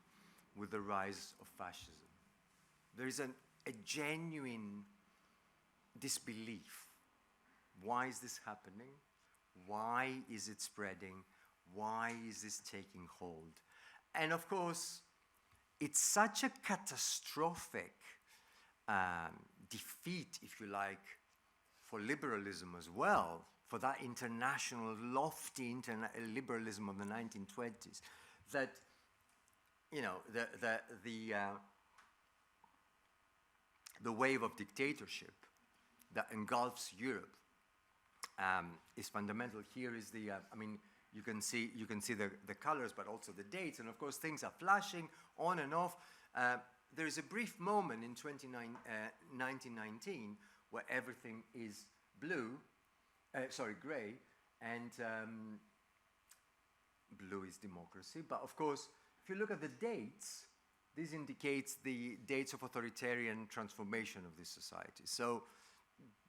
with the rise of fascism. There is a genuine disbelief. Why is this happening? Why is it spreading? Why is this taking hold? And of course, it's such a catastrophic defeat, if you like, for liberalism as well, for that international, lofty liberalism of the 1920s, that, the wave of dictatorship that engulfs Europe is fundamental. Here is the, you can see the colors, but also the dates, and of course things are flashing on and off. There is a brief moment in 1919 where everything is gray, and blue is democracy. But of course, if you look at the dates, this indicates the dates of authoritarian transformation of this society. So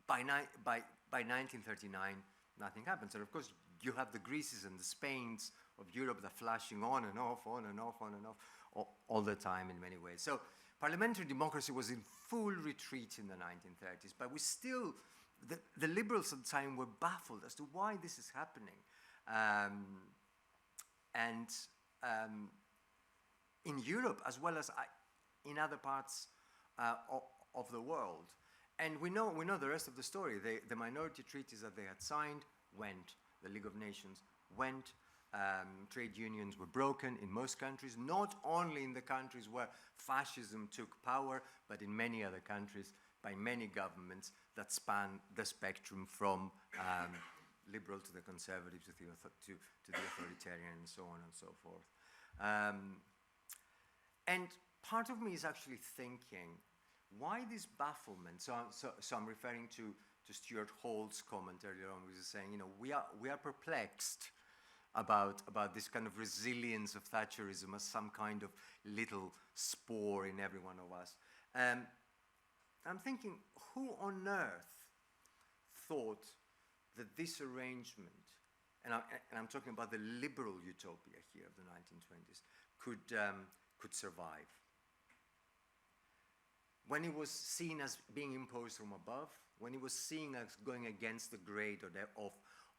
by 1939, nothing happens. And of course, you have the Greeces and the Spains of Europe that are flashing on and off, on and off, on and off, all the time in many ways. So parliamentary democracy was in full retreat in the 1930s, but we still, the liberals at the time were baffled as to why this is happening. In Europe, as well as in other parts of the world. And we know the rest of the story. The minority treaties that they had signed went. The League of Nations went. Trade unions were broken in most countries, not only in the countries where fascism took power, but in many other countries by many governments that span the spectrum from liberal to the conservative to the authoritarian and so on and so forth. And part of me is actually thinking, why this bafflement? So I'm referring to Stuart Hall's comment earlier on, which is saying, we are perplexed about this kind of resilience of Thatcherism as some kind of little spore in every one of us. I'm thinking, who on earth thought that this arrangement, and I'm talking about the liberal utopia here of the 1920s, could survive? When it was seen as being imposed from above, when it was seen as going against the grain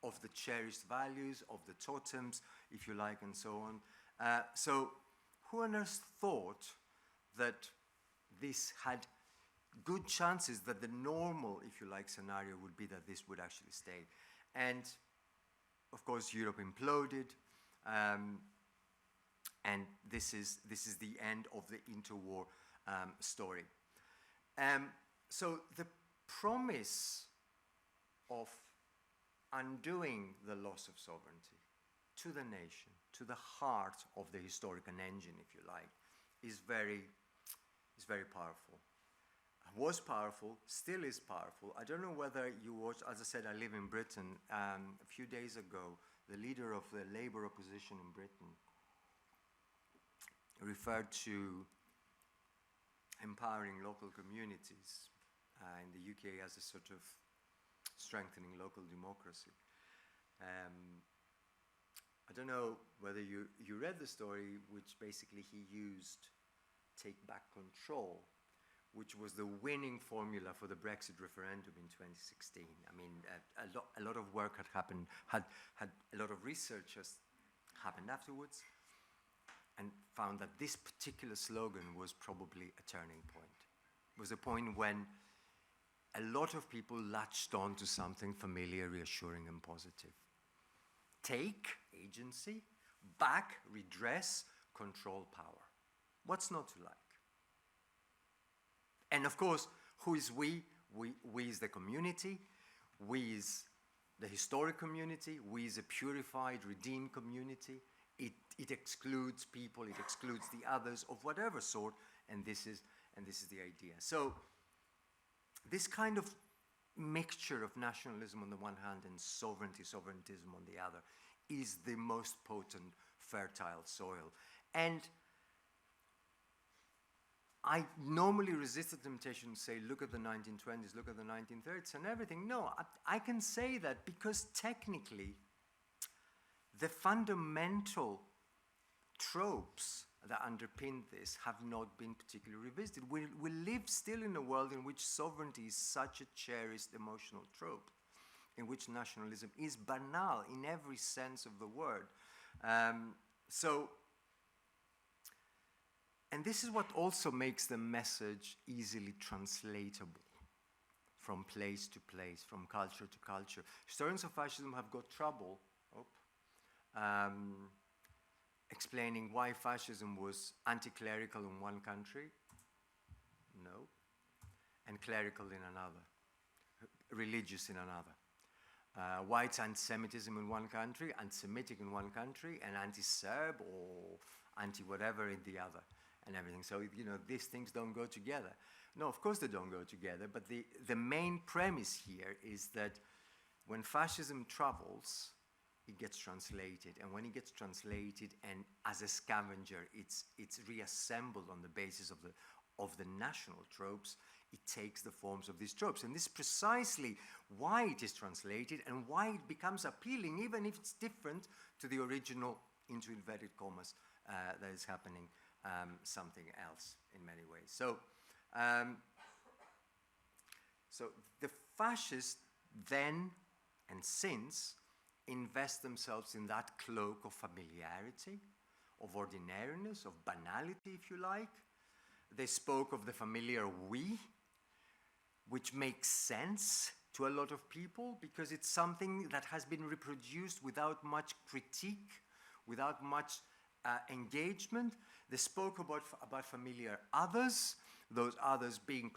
of the cherished values, of the totems, if you like, and so on. So who on earth thought that this had good chances that the normal, if you like, scenario would be that this would actually stay? And of course, Europe imploded, and this is the end of the interwar story. So the promise of undoing the loss of sovereignty to the nation, to the heart of the historical engine, if you like, is very powerful. Was powerful, still is powerful. I don't know whether you watched, as I said, I live in Britain. A few days ago, the leader of the Labour opposition in Britain referred to empowering local communities in the UK as a sort of strengthening local democracy. I don't know whether you read the story, which basically he used take back control, which was the winning formula for the Brexit referendum in 2016. I mean, a lot of work had happened, had a lot of research has happened afterwards, and found that this particular slogan was probably a turning point. It was a point when a lot of people latched on to something familiar, reassuring, and positive. take agency, back, redress, control power. What's not to like? And of course, who is we? We is the community. We is the historic community. We is a purified, redeemed community. It excludes people. It excludes the others of whatever sort. And this is the idea. So this kind of mixture of nationalism on the one hand and sovereigntism on the other is the most potent, fertile soil. And I normally resist the temptation to say, look at the 1920s, look at the 1930s and everything. No, I can say that because technically the fundamental tropes that underpin this have not been particularly revisited. We live still in a world in which sovereignty is such a cherished emotional trope, in which nationalism is banal in every sense of the word. And this is what also makes the message easily translatable from place to place, from culture to culture. Historians of fascism have got trouble explaining why fascism was anti-clerical in one country, no, and clerical in another, religious in another. Why it's anti-Semitism in one country, anti-Semitic in one country, and anti-Serb or anti-whatever in the other, and everything. So, you know, these things don't go together. No, of course they don't go together, but the main premise here is that when fascism travels, it gets translated, and when it gets translated and as a scavenger, it's reassembled on the basis of the national tropes, it takes the forms of these tropes. And this is precisely why it is translated and why it becomes appealing, even if it's different to the original, into inverted commas, that is happening something else in many ways. So the fascists then and since invest themselves in that cloak of familiarity, of ordinariness, of banality, if you like. They spoke of the familiar we, which makes sense to a lot of people because it's something that has been reproduced without much critique, without much engagement. They spoke about familiar others, those others being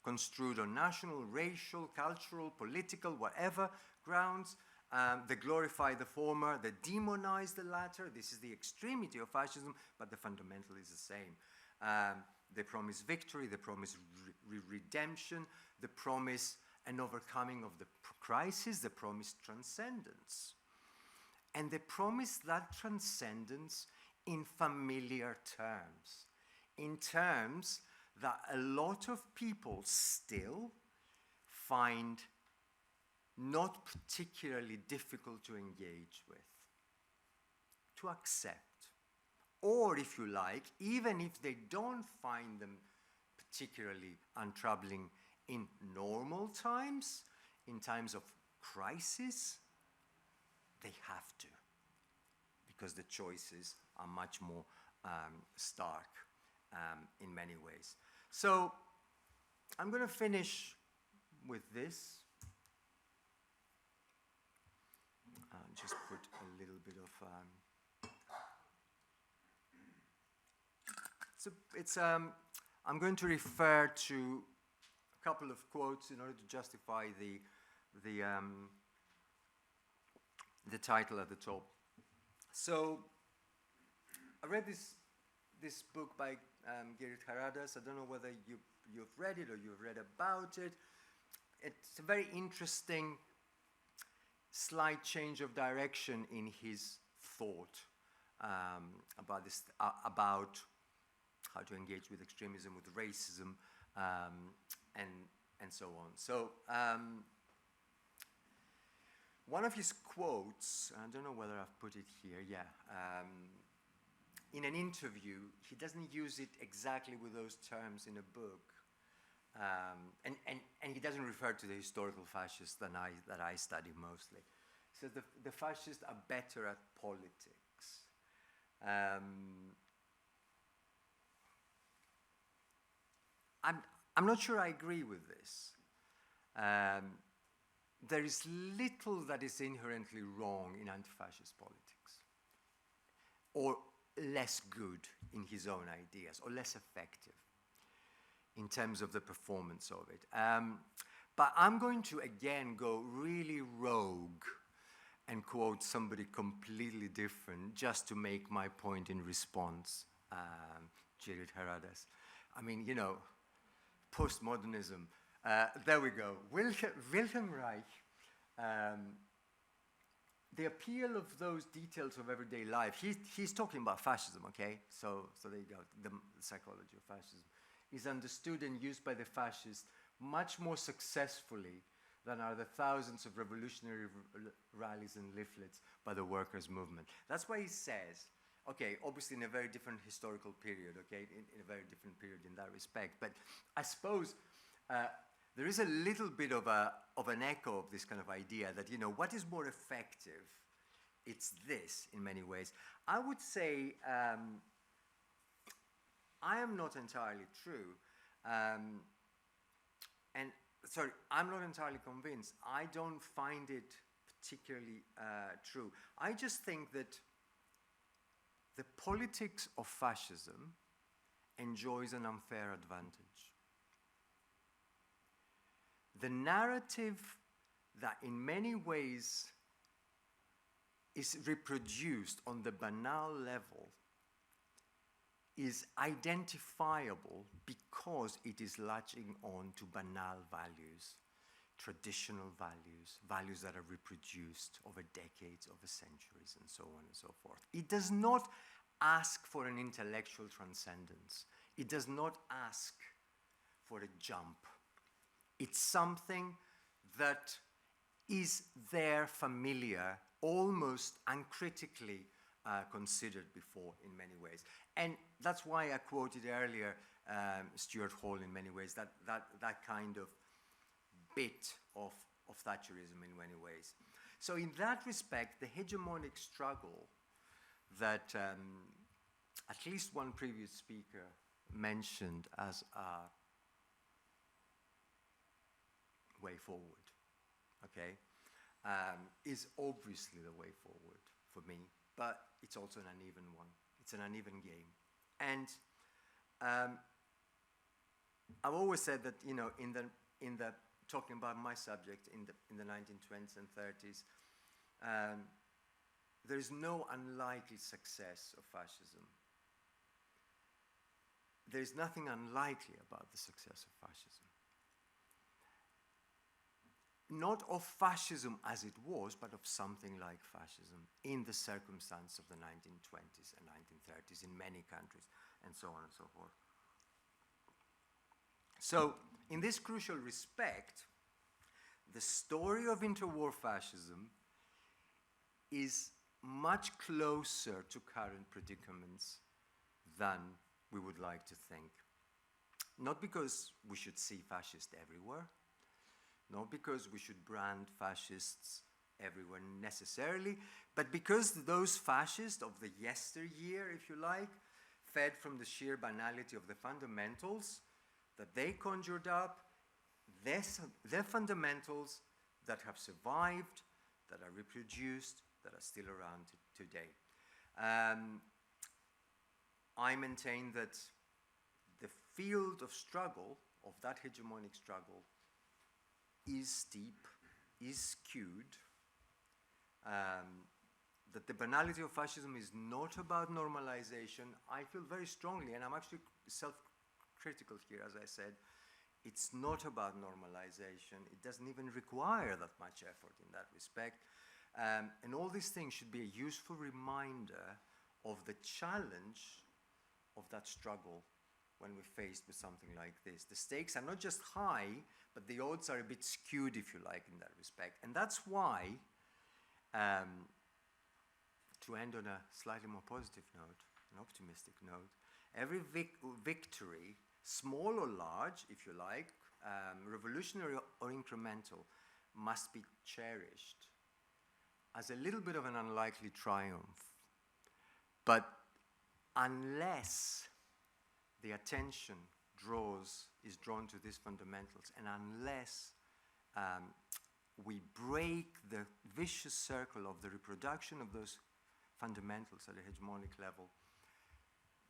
construed on national, racial, cultural, political, whatever grounds. They glorify the former, they demonize the latter. This is the extremity of fascism, but the fundamental is the same. They promise victory, they promise redemption, they promise an overcoming of the crisis, they promise transcendence. And they promise that transcendence in familiar terms, in terms that a lot of people still find not particularly difficult to engage with, to accept. Or, if you like, even if they don't find them particularly untroubling in normal times, in times of crisis, they have to, because the choices are much more stark in many ways. So, I'm going to finish with this. Just put a little bit of I'm going to refer to a couple of quotes in order to justify the title at the top. So I read this book by Gerrit Haradas. I don't know whether you've read it or you've read about it. It's a very interesting slight change of direction in his thought about this, about how to engage with extremism, with racism, and so on. So one of his quotes, I don't know whether I've put it here, in an interview, he doesn't use it exactly with those terms in a book. And he doesn't refer to the historical fascists that I study mostly. He says the fascists are better at politics. I'm not sure I agree with this. there is little that is inherently wrong in anti-fascist politics, or less good in his own ideas, or less effective in terms of the performance of it. But I'm going to, again, go really rogue and quote somebody completely different just to make my point in response, Girit Heradas. I mean, you know, postmodernism. There we go. Wilhelm Reich, the appeal of those details of everyday life, he's talking about fascism, okay? So there you go, the psychology of fascism is understood and used by the fascists much more successfully than are the thousands of revolutionary rallies and leaflets by the workers' movement. That's why he says, okay, obviously in a very different historical period, okay, in a very different period in that respect, but I suppose there is a little bit of an echo of this kind of idea that, you know, what is more effective? It's this, in many ways. I would say I am not entirely true. And sorry, I'm not entirely convinced. I don't find it particularly true. I just think that the politics of fascism enjoys an unfair advantage. The narrative that in many ways is reproduced on the banal level is identifiable because it is latching on to banal values, traditional values, values that are reproduced over decades, over centuries, and so on and so forth. It does not ask for an intellectual transcendence. It does not ask for a jump. It's something that is there, familiar, almost uncritically considered before in many ways. And that's why I quoted earlier Stuart Hall in many ways, that kind of bit of Thatcherism in many ways. So in that respect, the hegemonic struggle that at least one previous speaker mentioned as a way forward, okay, is obviously the way forward for me, but it's also an uneven one. It's an uneven game. And I've always said that, you know, in the talking about my subject in the 1920s and 30s, there is no unlikely success of fascism. There is nothing unlikely about the success of fascism. Not of fascism as it was, but of something like fascism in the circumstance of the 1920s and 1930s in many countries, and so on and so forth. So, in this crucial respect, the story of interwar fascism is much closer to current predicaments than we would like to think. Not because we should see fascists everywhere, not because we should brand fascists everywhere necessarily, but because those fascists of the yesteryear, if you like, fed from the sheer banality of the fundamentals that they conjured up, their fundamentals that have survived, that are reproduced, that are still around today. I maintain that the field of struggle, of that hegemonic struggle, is steep, is skewed, that the banality of fascism is not about normalization. I feel very strongly, and I'm actually self-critical here, as I said, it's not about normalization. It doesn't even require that much effort in that respect. And all these things should be a useful reminder of the challenge of that struggle when we're faced with something like this. The stakes are not just high, but the odds are a bit skewed, if you like, in that respect. And that's why, to end on a slightly more positive note, an optimistic note, every victory, small or large, if you like, revolutionary or incremental, must be cherished as a little bit of an unlikely triumph. But unless the attention is drawn to these fundamentals, and unless we break the vicious circle of the reproduction of those fundamentals at a hegemonic level,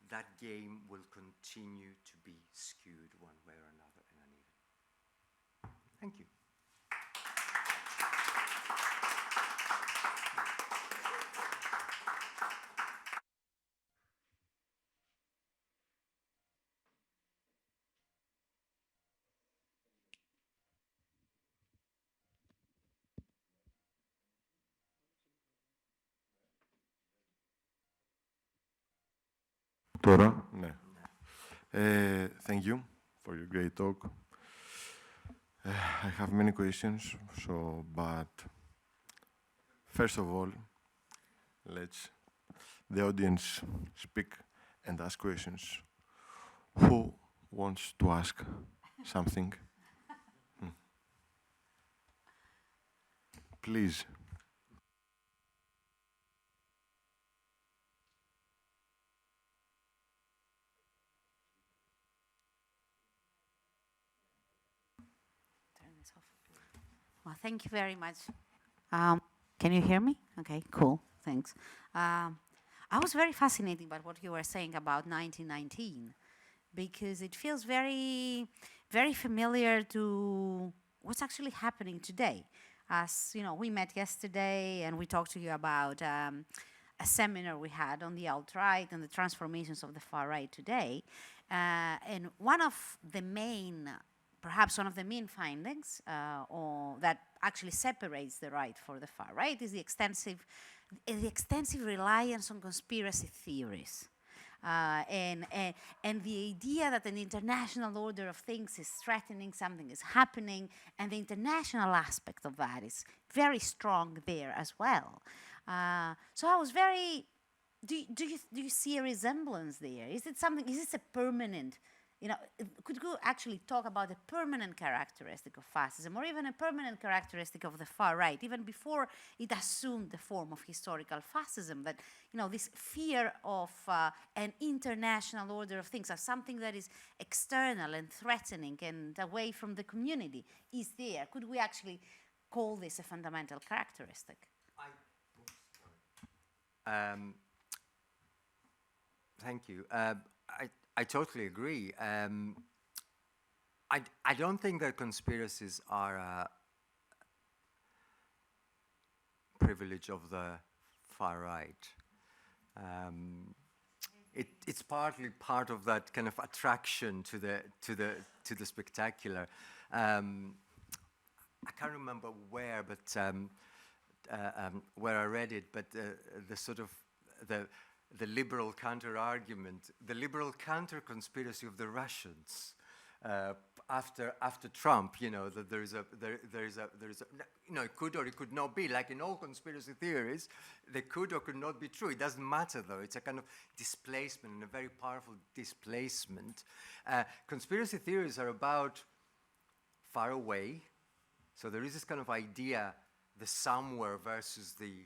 that game will continue to be skewed one way or another and uneven. Thank you. Τώρα, ναι. Thank you for your great talk. I have many questions, but first of all, let's the audience speak and ask questions. Who wants to ask something? Please. Well, thank you very much. Can you hear me? Okay, cool. Thanks. I was very fascinated by what you were saying about 1919, because it feels very, very familiar to what's actually happening today. As you know, we met yesterday and we talked to you about a seminar we had on the alt-right and the transformations of the far right today. And one of the main, perhaps one of the main findings that actually separates the right for the far right is the extensive reliance on conspiracy theories. And the idea that an international order of things is threatening, something is happening, and the international aspect of that is very strong there as well. So I was very, do you see a resemblance there? Is it something, is this a permanent, you know, could you actually talk about a permanent characteristic of fascism, or even a permanent characteristic of the far right, even before it assumed the form of historical fascism, that, you know, this fear of an international order of things as something that is external and threatening and away from the community is there? Could we actually call this a fundamental characteristic? Thank you. I totally agree. I don't think that conspiracies are a privilege of the far right. It's partly part of that kind of attraction to the spectacular. I can't remember where, but where I read it, but the sort of the liberal counter-argument, the liberal counter-conspiracy of the Russians after Trump, you know, that there is a, you know, it could or it could not be. Like in all conspiracy theories, they could or could not be true. It doesn't matter, though. It's a kind of displacement, and a very powerful displacement. Conspiracy theories are about far away. So there is this kind of idea, the somewhere versus the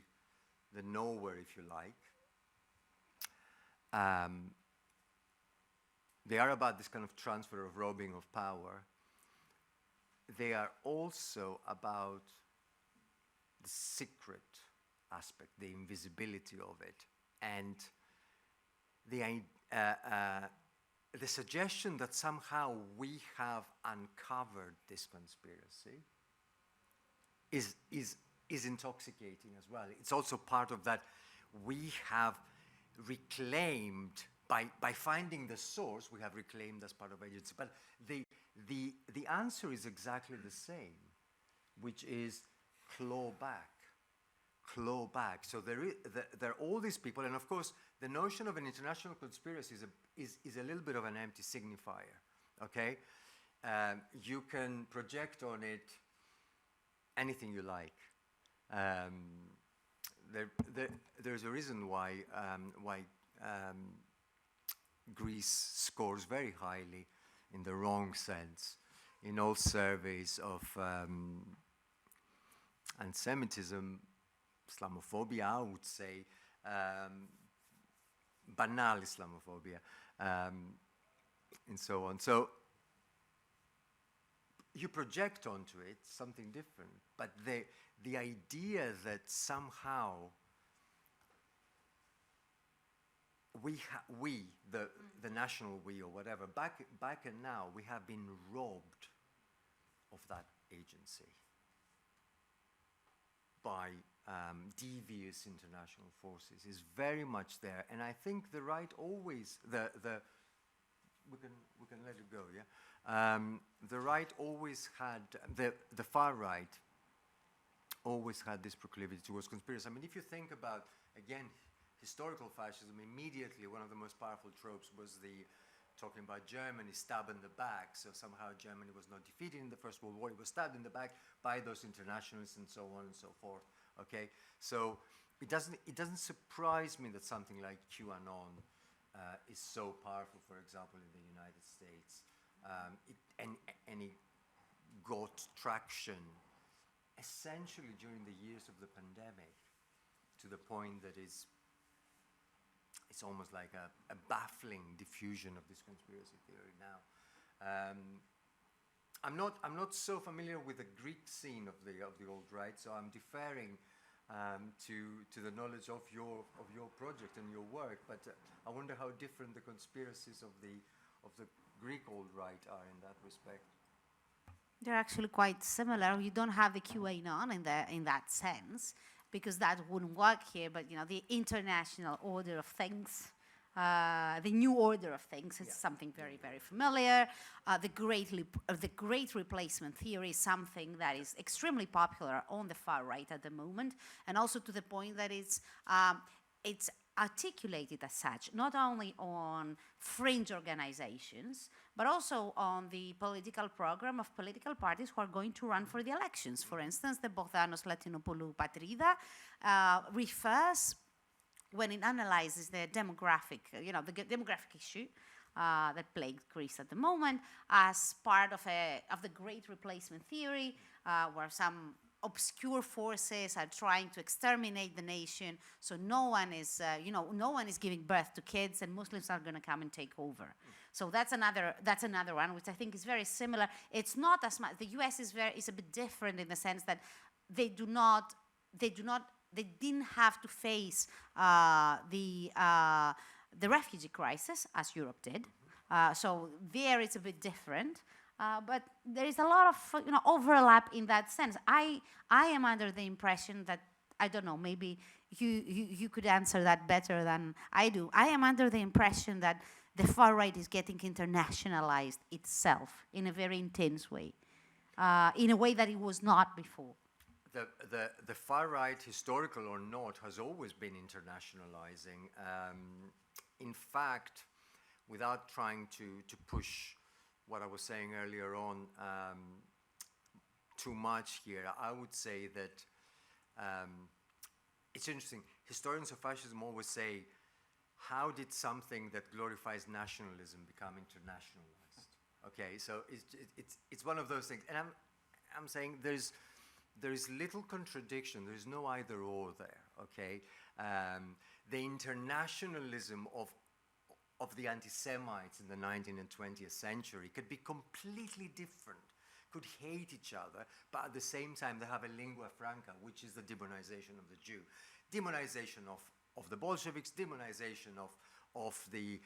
nowhere, if you like. They are about this kind of transfer of robbing of power. They are also about the secret aspect, the invisibility of it, and the suggestion that somehow we have uncovered this conspiracy is intoxicating as well. It's also part of that we have reclaimed, by finding the source, we have reclaimed as part of agency. But the answer is exactly the same, which is claw back. Claw back. So there are all these people, and of course, the notion of an international conspiracy is a little bit of an empty signifier, okay? You can project on it anything you like. There's a reason why Greece scores very highly in the wrong sense in all surveys of anti-Semitism, Islamophobia, I would say, banal Islamophobia, and so on. So you project onto it something different. But the idea that somehow the national we or whatever, back and now, we have been robbed of that agency by devious international forces is very much there. And I think the right always, we can let it go, yeah? The right always had, the far right always had this proclivity towards conspiracy. I mean, if you think about, again, historical fascism, immediately one of the most powerful tropes was talking about Germany stabbed in the back. So somehow Germany was not defeated in the First World War. It was stabbed in the back by those internationalists and so on and so forth. Okay, so it doesn't surprise me that something like QAnon is so powerful, for example, in the United States, and it got traction essentially during the years of the pandemic, to the point that it's almost like a baffling diffusion of this conspiracy theory now. I'm not so familiar with the Greek scene of the alt-right, so I'm deferring to the knowledge of your project and your work. But I wonder how different the conspiracies of the Greek alt-right are in that respect. They're actually quite similar. You don't have the QAnon in that sense, because that wouldn't work here. But the international order of things. The new order of things is something very, very familiar. The great replacement theory is something that is extremely popular on the far right at the moment, and also to the point that it's articulated as such, not only on fringe organizations, but also on the political program of political parties who are going to run for the elections. For instance, the Bogdanos Latinopoulou Patrida refers, when it analyzes the demographic issue that plagues Greece at the moment, as part of the great replacement theory, where some obscure forces are trying to exterminate the nation, so no one is giving birth to kids, and Muslims are going to come and take over. So that's another one, which I think is very similar. It's not as much. The U.S. is a bit different in the sense that they didn't have to face the refugee crisis as Europe did. So there it's a bit different. But there is a lot of overlap in that sense. I am under the impression that, I don't know, maybe you could answer that better than I do. I am under the impression that the far right is getting internationalized itself in a very intense way, in a way that it was not before. The far right, historical or not, has always been internationalizing. In fact, without trying to push what I was saying earlier on too much here, I would say that it's interesting. Historians of fascism always say, how did something that glorifies nationalism become internationalized? Okay, so it's one of those things. And I'm saying there is little contradiction. There is no either or there, okay? The internationalism of the anti-Semites in the 19th and 20th century could be completely different, could hate each other, but at the same time they have a lingua franca, which is the demonization of the Jew. Demonization of the Bolsheviks, demonization of the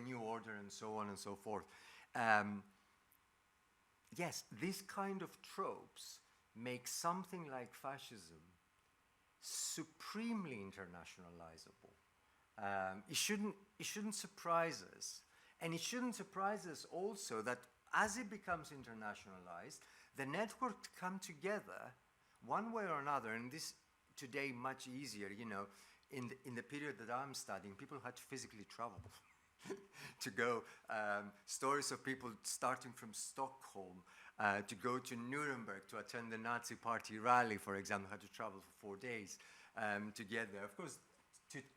New Order, and so on and so forth. Yes, this kind of tropes make something like fascism supremely internationalizable. It shouldn't surprise us. And it shouldn't surprise us also that as it becomes internationalized, the networks come together one way or another, and this today much easier, in the period that I'm studying, people had to physically travel to go. Stories of people starting from Stockholm to go to Nuremberg to attend the Nazi party rally, for example, had to travel for 4 days to get there. Of course,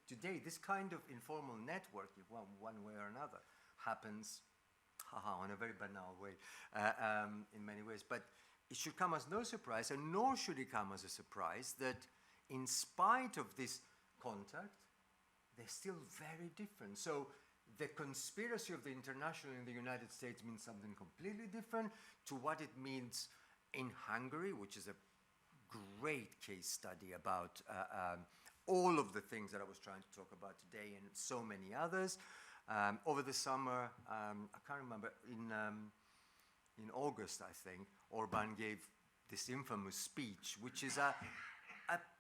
today, this kind of informal network, one way or another, happens in a very banal way in many ways. But it should come as no surprise, and nor should it come as a surprise that in spite of this contact, they're still very different. So the conspiracy of the international in the United States means something completely different to what it means in Hungary, which is a great case study about all of the things that I was trying to talk about today and so many others. Over the summer, I can't remember, in August, I think, Orban gave this infamous speech, which is a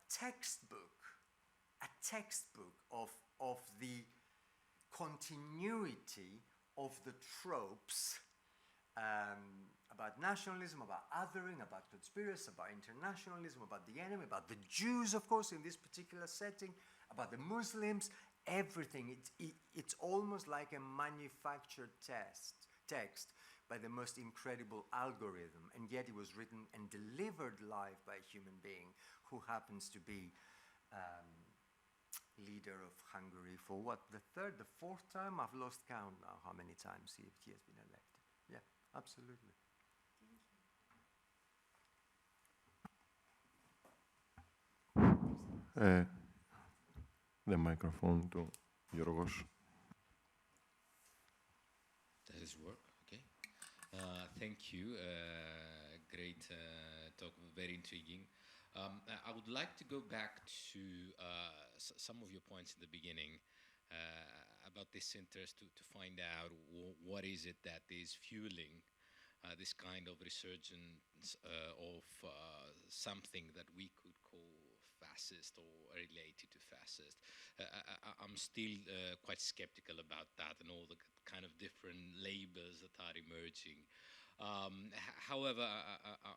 textbook of the continuity of the tropes about nationalism, about othering, about conspiracy, about internationalism, about the enemy, about the Jews, of course, in this particular setting, about the Muslims, everything. It's almost like a manufactured text by the most incredible algorithm, and yet it was written and delivered live by a human being who happens to be leader of Hungary for what, the fourth time? I've lost count now how many times he has been elected. Yeah, absolutely. The microphone to Yorgos. Does this work? Okay. Thank you. Great talk, very intriguing. I would like to go back to some of your points in the beginning about this interest to find out what is it that is fueling this kind of resurgence of something that we could call fascist or related to fascist. I'm still quite skeptical about that and all the kind of different labels that are emerging. However,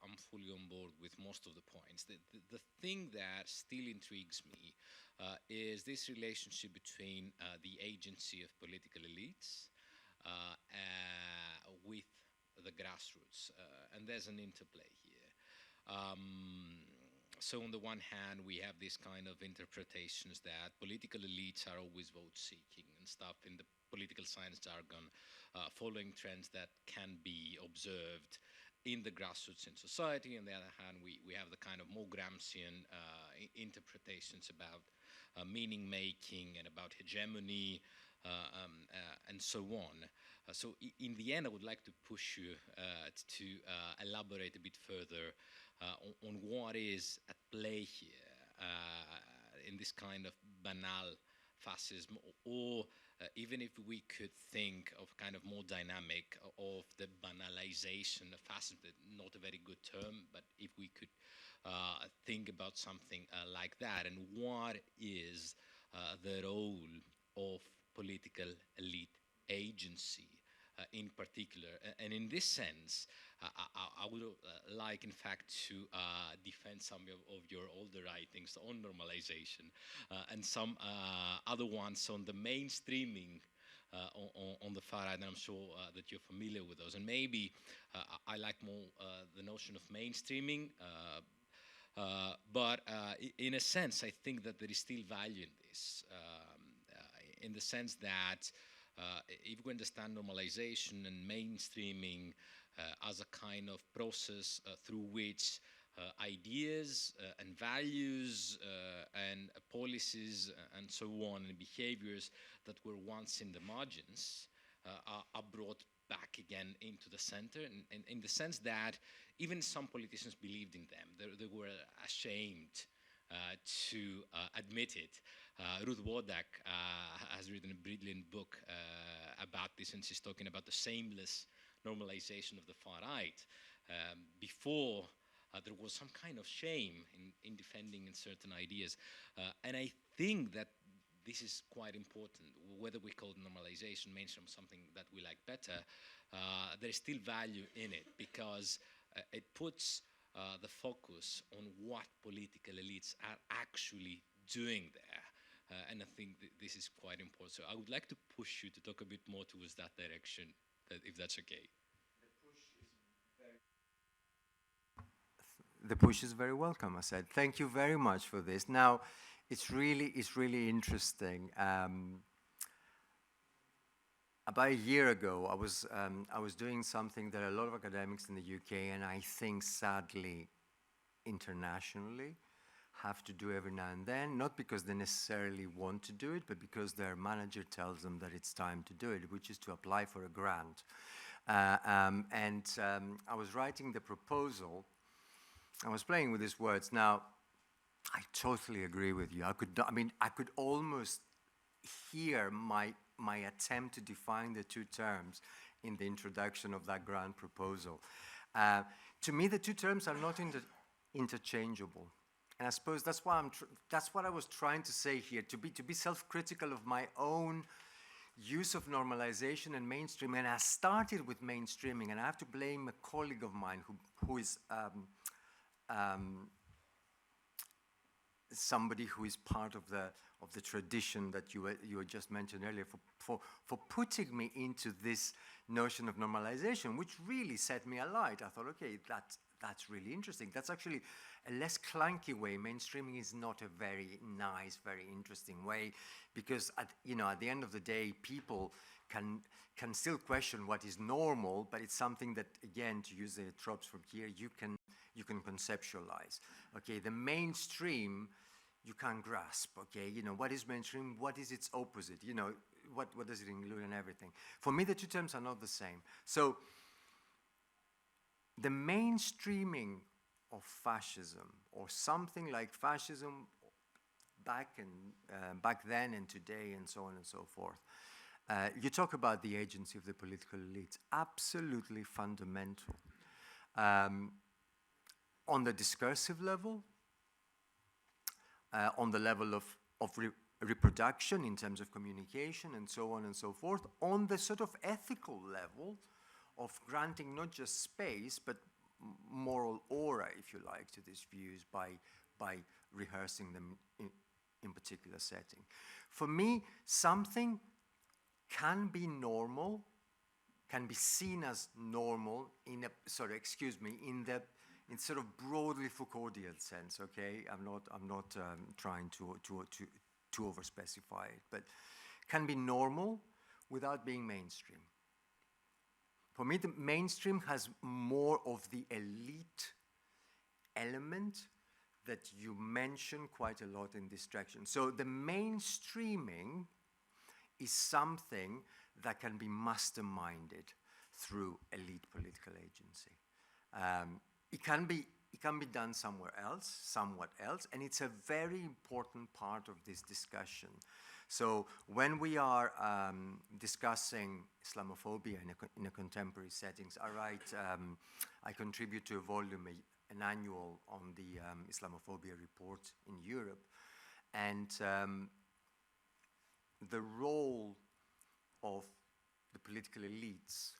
I'm fully on board with most of the points. The thing that still intrigues me is this relationship between the agency of political elites with the grassroots, and there's an interplay here. So on the one hand, we have this kind of interpretations that political elites are always vote-seeking and stuff in the political science jargon, following trends that can be observed in the grassroots in society. On the other hand, we have the kind of more Gramscian interpretations about meaning-making and about hegemony and so on. So in the end, I would like to push you to elaborate a bit further on what is at play here in this kind of banal fascism, or even if we could think of kind of more dynamic of the banalization of fascism, not a very good term, but if we could think about something like that, and what is the role of political elite agency in particular. And in this sense, I would like, in fact, to defend some of your older writings on normalization and some other ones on the mainstreaming on the far right, and I'm sure that you're familiar with those. And maybe I like more the notion of mainstreaming, but in a sense, I think that there is still value in this, in the sense that if we understand normalization and mainstreaming as a kind of process through which ideas and values and policies and so on and behaviors that were once in the margins are brought back again into the center, and in the sense that even some politicians believed in them. They were ashamed to admit it. Ruth Wodak has written a brilliant book about this, and she's talking about the shameless normalization of the far right. Before, there was some kind of shame in defending certain ideas. And I think that this is quite important. Whether we call it normalization, mainstream, something that we like better, there is still value in it, because it puts the focus on what political elites are actually doing there. And I think this is quite important. So I would like to push you to talk a bit more towards that direction, if that's okay. The push is very welcome, I said. Thank you very much for this. Now, it's really interesting. About a year ago, I was doing something that a lot of academics in the UK, and I think sadly internationally, have to do every now and then, not because they necessarily want to do it, but because their manager tells them that it's time to do it, which is to apply for a grant. I was writing the proposal. I was playing with these words. Now, I totally agree with you. I could almost hear my attempt to define the two terms in the introduction of that grant proposal. To me, the two terms are not interchangeable. And I suppose that's what I was trying to say here, to be self-critical of my own use of normalization and mainstream. And I started with mainstreaming, and I have to blame a colleague of mine who is somebody who is part of the tradition that you had just mentioned earlier, for putting me into this notion of normalization, which really set me alight. I thought, okay, that's really interesting. That's actually a less clunky way. Mainstreaming is not a very nice, very interesting way, because at the end of the day, people can still question what is normal, but it's something that, again, to use the tropes from here, you can conceptualize. Okay, the mainstream you can't grasp. Okay, what is mainstream? What is its opposite? What does it include and everything? For me, the two terms are not the same. So the mainstreaming of fascism, or something like fascism back then and today and so on and so forth. You talk about the agency of the political elites, absolutely fundamental. On the discursive level, on the level of reproduction in terms of communication and so on and so forth, on the sort of ethical level of granting not just space, but moral aura, if you like, to these views by rehearsing them in particular setting. For me, something can be normal, can be seen as normal in sort of broadly Foucauldian sense. Okay, I'm not trying to overspecify it, but can be normal without being mainstream. For me, the mainstream has more of the elite element that you mention quite a lot in distraction. So the mainstreaming is something that can be masterminded through elite political agency. It can be done somewhat else, and it's a very important part of this discussion. So when we are discussing Islamophobia in a contemporary settings, I contribute to a volume, an annual on the Islamophobia report in Europe, and the role of the political elites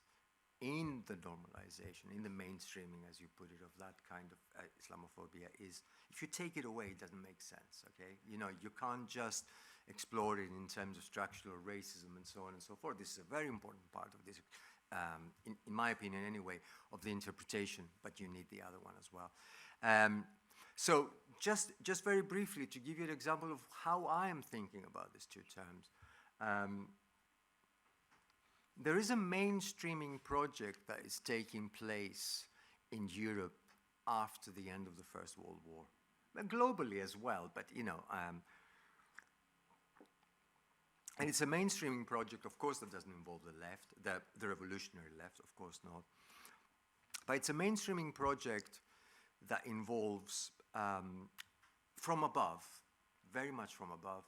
in the normalization, in the mainstreaming, as you put it, of that kind of Islamophobia is, if you take it away, it doesn't make sense, okay? You can't just explore it in terms of structural racism and so on and so forth. This is a very important part of this, in my opinion anyway, of the interpretation, but you need the other one as well. So just very briefly, to give you an example of how I am thinking about these two terms, there is a mainstreaming project that is taking place in Europe after the end of the First World War, and globally as well, but and it's a mainstreaming project, of course, that doesn't involve the left, the revolutionary left, of course not. But it's a mainstreaming project that involves, from above, very much from above,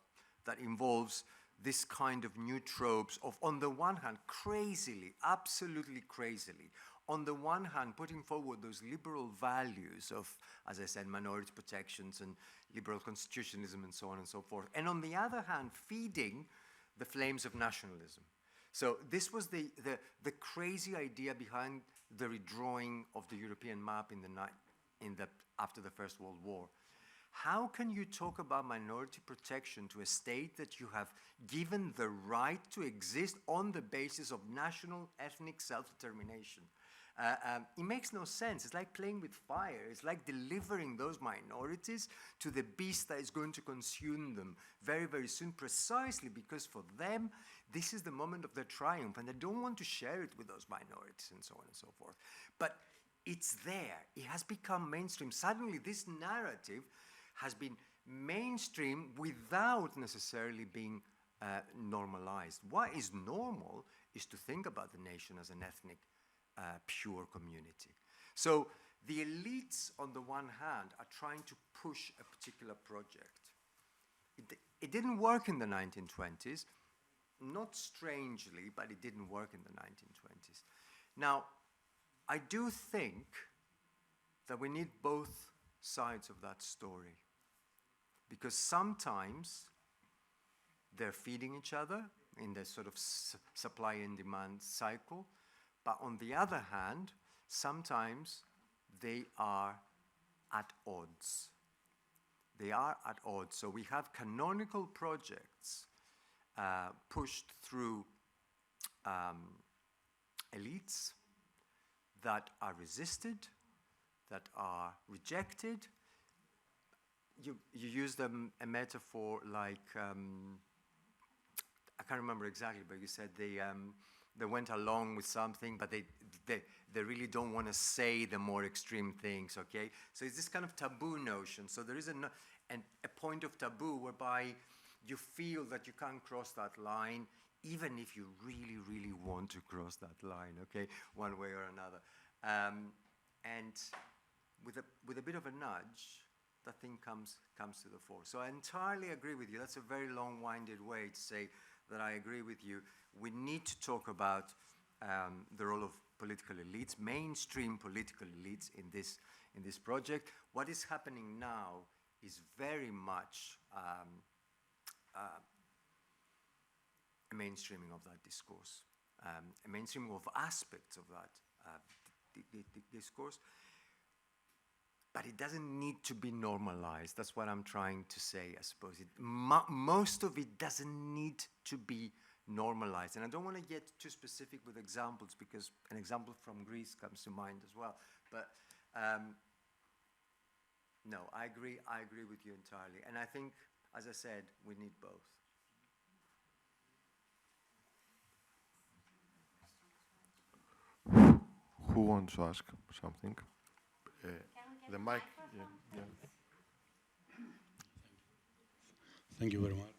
that involves this kind of new tropes of, on the one hand, crazily, absolutely crazily, on the one hand, putting forward those liberal values of, as I said, minority protections and liberal constitutionalism and so on and so forth, and on the other hand, feeding the flames of nationalism. So this was the crazy idea behind the redrawing of the European map after the First World War. How can you talk about minority protection to a state that you have given the right to exist on the basis of national ethnic self-determination? It makes no sense. It's like playing with fire. It's like delivering those minorities to the beast that is going to consume them very, very soon, precisely because for them, this is the moment of their triumph, and they don't want to share it with those minorities and so on and so forth. But it's there. It has become mainstream. Suddenly, this narrative has been mainstream without necessarily being normalized. What is normal is to think about the nation as an ethnic, pure community. So the elites, on the one hand, are trying to push a particular project. It didn't work in the 1920s, not strangely, but it didn't work in the 1920s. Now, I do think that we need both sides of that story, because sometimes they're feeding each other in the sort of supply and demand cycle, but on the other hand, sometimes they are at odds. They are at odds. So we have canonical projects pushed through elites that are resisted, that are rejected. You used a metaphor like, I can't remember exactly, but you said they went along with something, but they really don't want to say the more extreme things, okay? So it's this kind of taboo notion. So there is a point of taboo whereby you feel that you can't cross that line, even if you really, really want to cross that line, okay, one way or another. And with a bit of a nudge, that thing comes to the fore. So I entirely agree with you. That's a very long-winded way to say that I agree with you. We need to talk about the role of political elites, mainstream political elites in this project. What is happening now is very much a mainstreaming of that discourse, a mainstreaming of aspects of that discourse. But it doesn't need to be normalized. That's what I'm trying to say, I suppose. Most of it doesn't need to be normalized. And I don't want to get too specific with examples, because an example from Greece comes to mind as well. But no, I agree with you entirely. And I think, as I said, we need both. Who wants to ask something? The mic. Yeah. Thank you very much.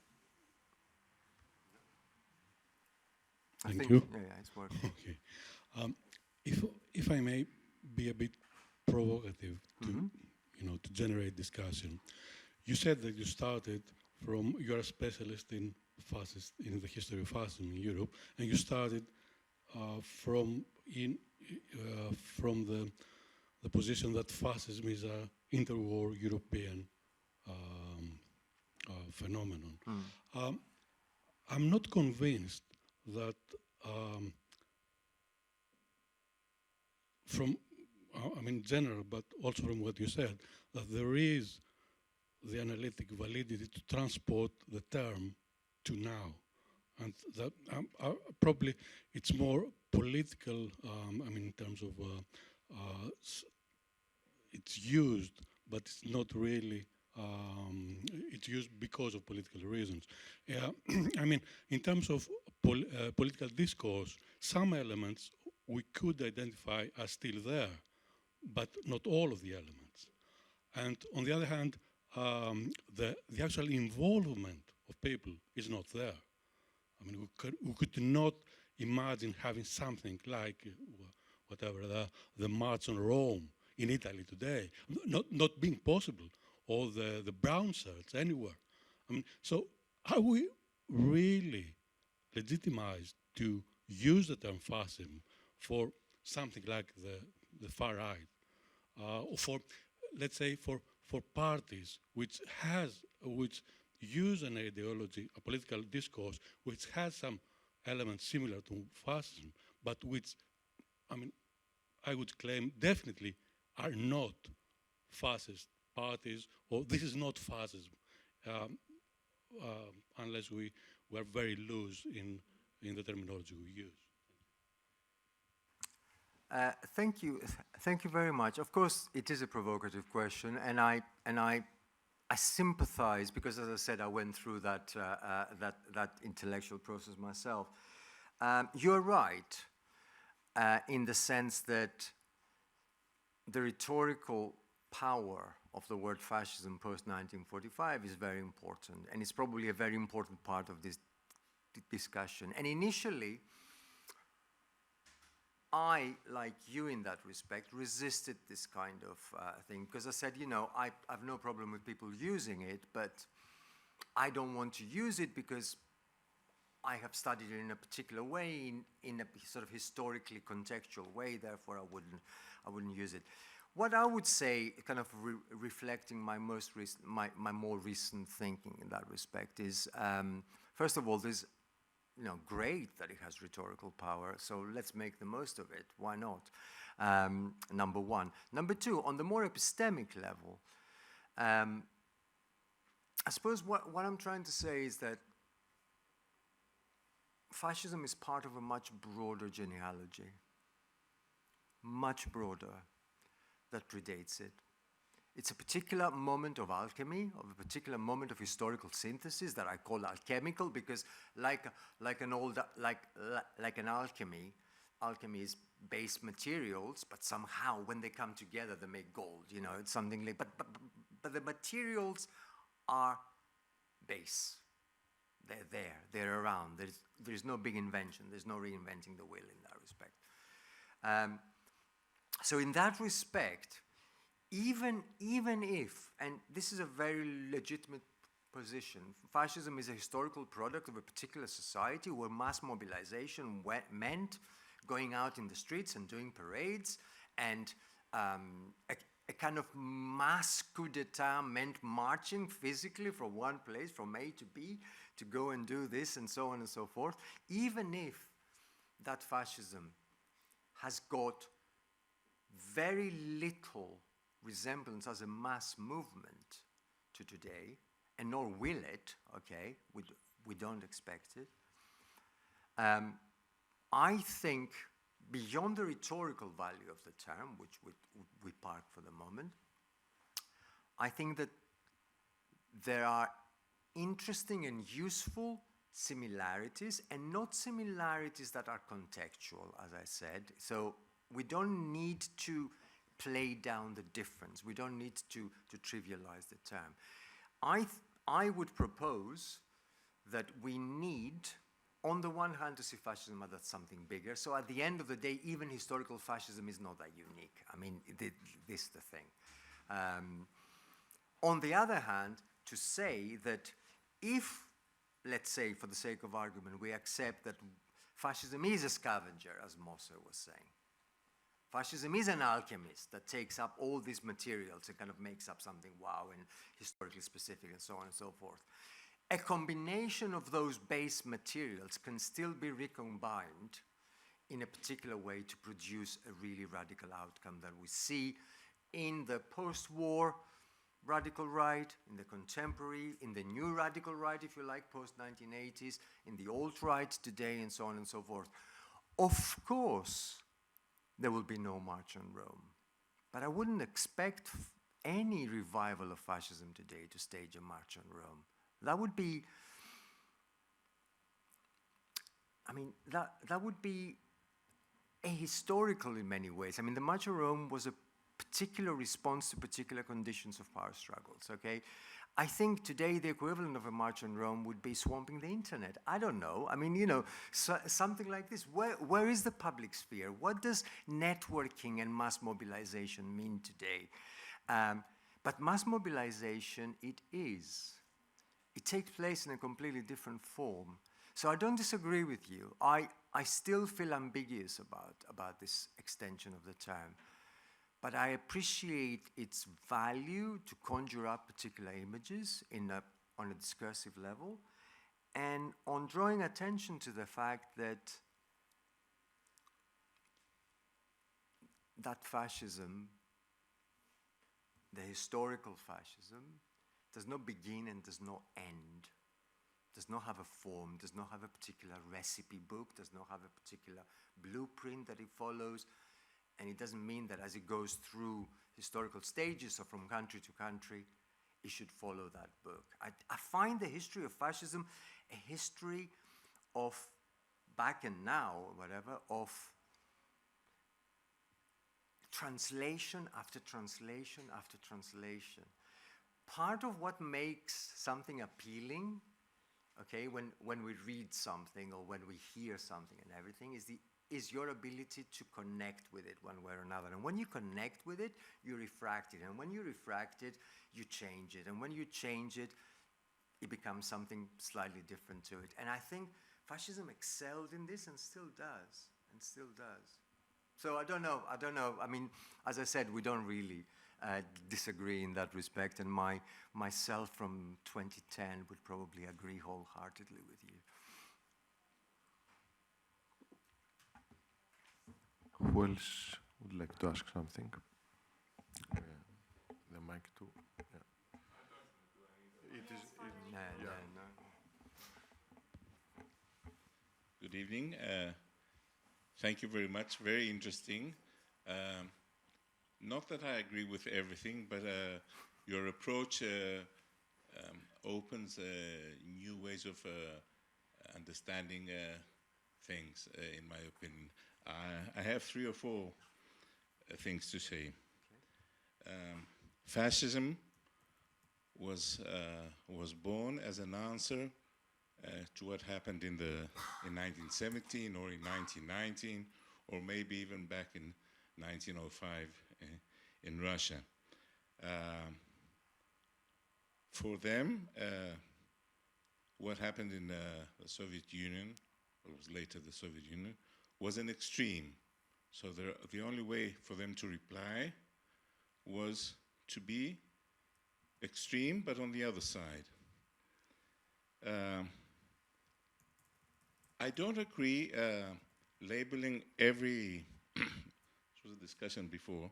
Thank you. Yeah, it's working. Okay. If I may be a bit provocative to generate discussion, you said that you started from, you're a specialist in the history of fascism in Europe, and you started from the position that fascism is an interwar European phenomenon. I'm not convinced that in general, but also from what you said, that there is the analytic validity to transport the term to now. And that probably it's more political, in terms of it's used, but it's not really, it's used because of political reasons. In terms of political discourse, some elements we could identify as still there, but not all of the elements. And on the other hand, the actual involvement of people is not there. We could not imagine having something like whatever the March on Rome in Italy today, not being possible, or the brown shirts anywhere. So are we really legitimized to use the term fascism for something like the far right, or for, let's say, for parties which use an ideology, a political discourse, which has some elements similar to fascism, but which, I would claim definitely are not fascist parties, or this is not fascism, unless we are very loose in the terminology we use. Thank you very much. Of course, it is a provocative question, and I sympathize, because, as I said, I went through that intellectual process myself. You're right in the sense that the rhetorical power of the word fascism post-1945 is very important, and it's probably a very important part of this discussion. And initially, I, like you in that respect, resisted this kind of thing, because I said, you know, I have no problem with people using it, but I don't want to use it because I have studied it in a particular way, in a sort of historically contextual way, therefore I wouldn't use it. What I would say, kind of reflecting my more recent thinking in that respect, is first of all, there's, you know, great that it has rhetorical power, so let's make the most of it. Why not? Number one. Number two, on the more epistemic level, I suppose what I'm trying to say is that fascism is part of a much broader genealogy, much broader, that predates it. It's a particular moment of alchemy, of a particular moment of historical synthesis that I call alchemical, because like an alchemy is base materials, but somehow when they come together they make gold. You know, it's something like, but the materials are base. They're there, they're around. There's no big invention. There's no reinventing the wheel in that respect. So in that respect, even if, and this is a very legitimate position, fascism is a historical product of a particular society where mass mobilization meant going out in the streets and doing parades, and a kind of mass coup d'etat meant marching physically from one place, from A to B, to go and do this and so on and so forth. Even if that fascism has got very little resemblance as a mass movement to today, and nor will it, okay, we don't expect it. I think beyond the rhetorical value of the term, which we park for the moment, I think that there are interesting and useful similarities, and not similarities that are contextual, as I said. So we don't need to play down the difference. We don't need to trivialize the term. I would propose that we need, on the one hand, to see fascism as something bigger. So at the end of the day, even historical fascism is not that unique. I mean, this is the thing. On the other hand, to say that if, let's say, for the sake of argument, we accept that fascism is a scavenger, as Moser was saying, fascism is an alchemist that takes up all these materials and kind of makes up something wow and historically specific and so on and so forth. A combination of those base materials can still be recombined in a particular way to produce a really radical outcome that we see in the post-war radical right, in the contemporary, in the new radical right, if you like, post-1980s, in the alt-right today, and so on and so forth. Of course, there will be no March on Rome. But I wouldn't expect any revival of fascism today to stage a March on Rome. That would be, I mean, that would be ahistorical in many ways. I mean, the March on Rome was a particular response to particular conditions of power struggles, okay? I think today the equivalent of a March on Rome would be swamping the internet. I don't know. I mean, you know, something like this. Where is the public sphere? What does networking and mass mobilization mean today? But mass mobilization, it is. It takes place in a completely different form. So I don't disagree with you. I still feel ambiguous about this extension of the term. But I appreciate its value to conjure up particular images on a discursive level, and on drawing attention to the fact that fascism, the historical fascism, does not begin and does not end, does not have a form, does not have a particular recipe book, does not have a particular blueprint that it follows. And it doesn't mean that as it goes through historical stages or from country to country, it should follow that book. I find the history of fascism a history of back and now, whatever, of translation after translation after translation. Part of what makes something appealing, okay, when we read something or when we hear something and everything, is your ability to connect with it one way or another. And when you connect with it, you refract it. And when you refract it, you change it. And when you change it, it becomes something slightly different to it. And I think fascism excelled in this and still does, So I don't know. I mean, as I said, we don't really disagree in that respect. And myself from 2010 would probably agree wholeheartedly with you. Who else would like to ask something? The mic too. Yeah. It is. No. Good evening. Thank you very much. Very interesting. Not that I agree with everything, but your approach opens new ways of understanding things, in my opinion. I have 3 or 4 things to say. Fascism was born as an answer to what happened in 1917 or in 1919, or maybe even back in 1905 in Russia. For them, what happened in the Soviet Union, or was later the Soviet Union, was an extreme. So the only way for them to reply was to be extreme, but on the other side. I don't agree labeling every, this was a discussion before,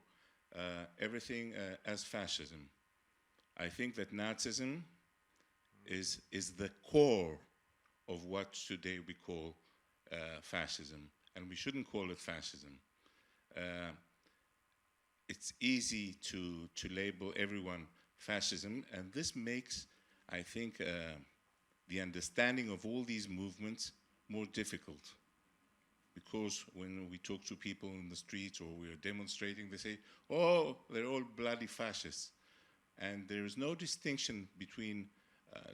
everything as fascism. I think that Nazism is the core of what today we call fascism, and we shouldn't call it fascism. It's easy to label everyone fascism, and this makes, I think, the understanding of all these movements more difficult. Because when we talk to people in the streets or we're demonstrating, they say, oh, they're all bloody fascists. And there is no distinction between,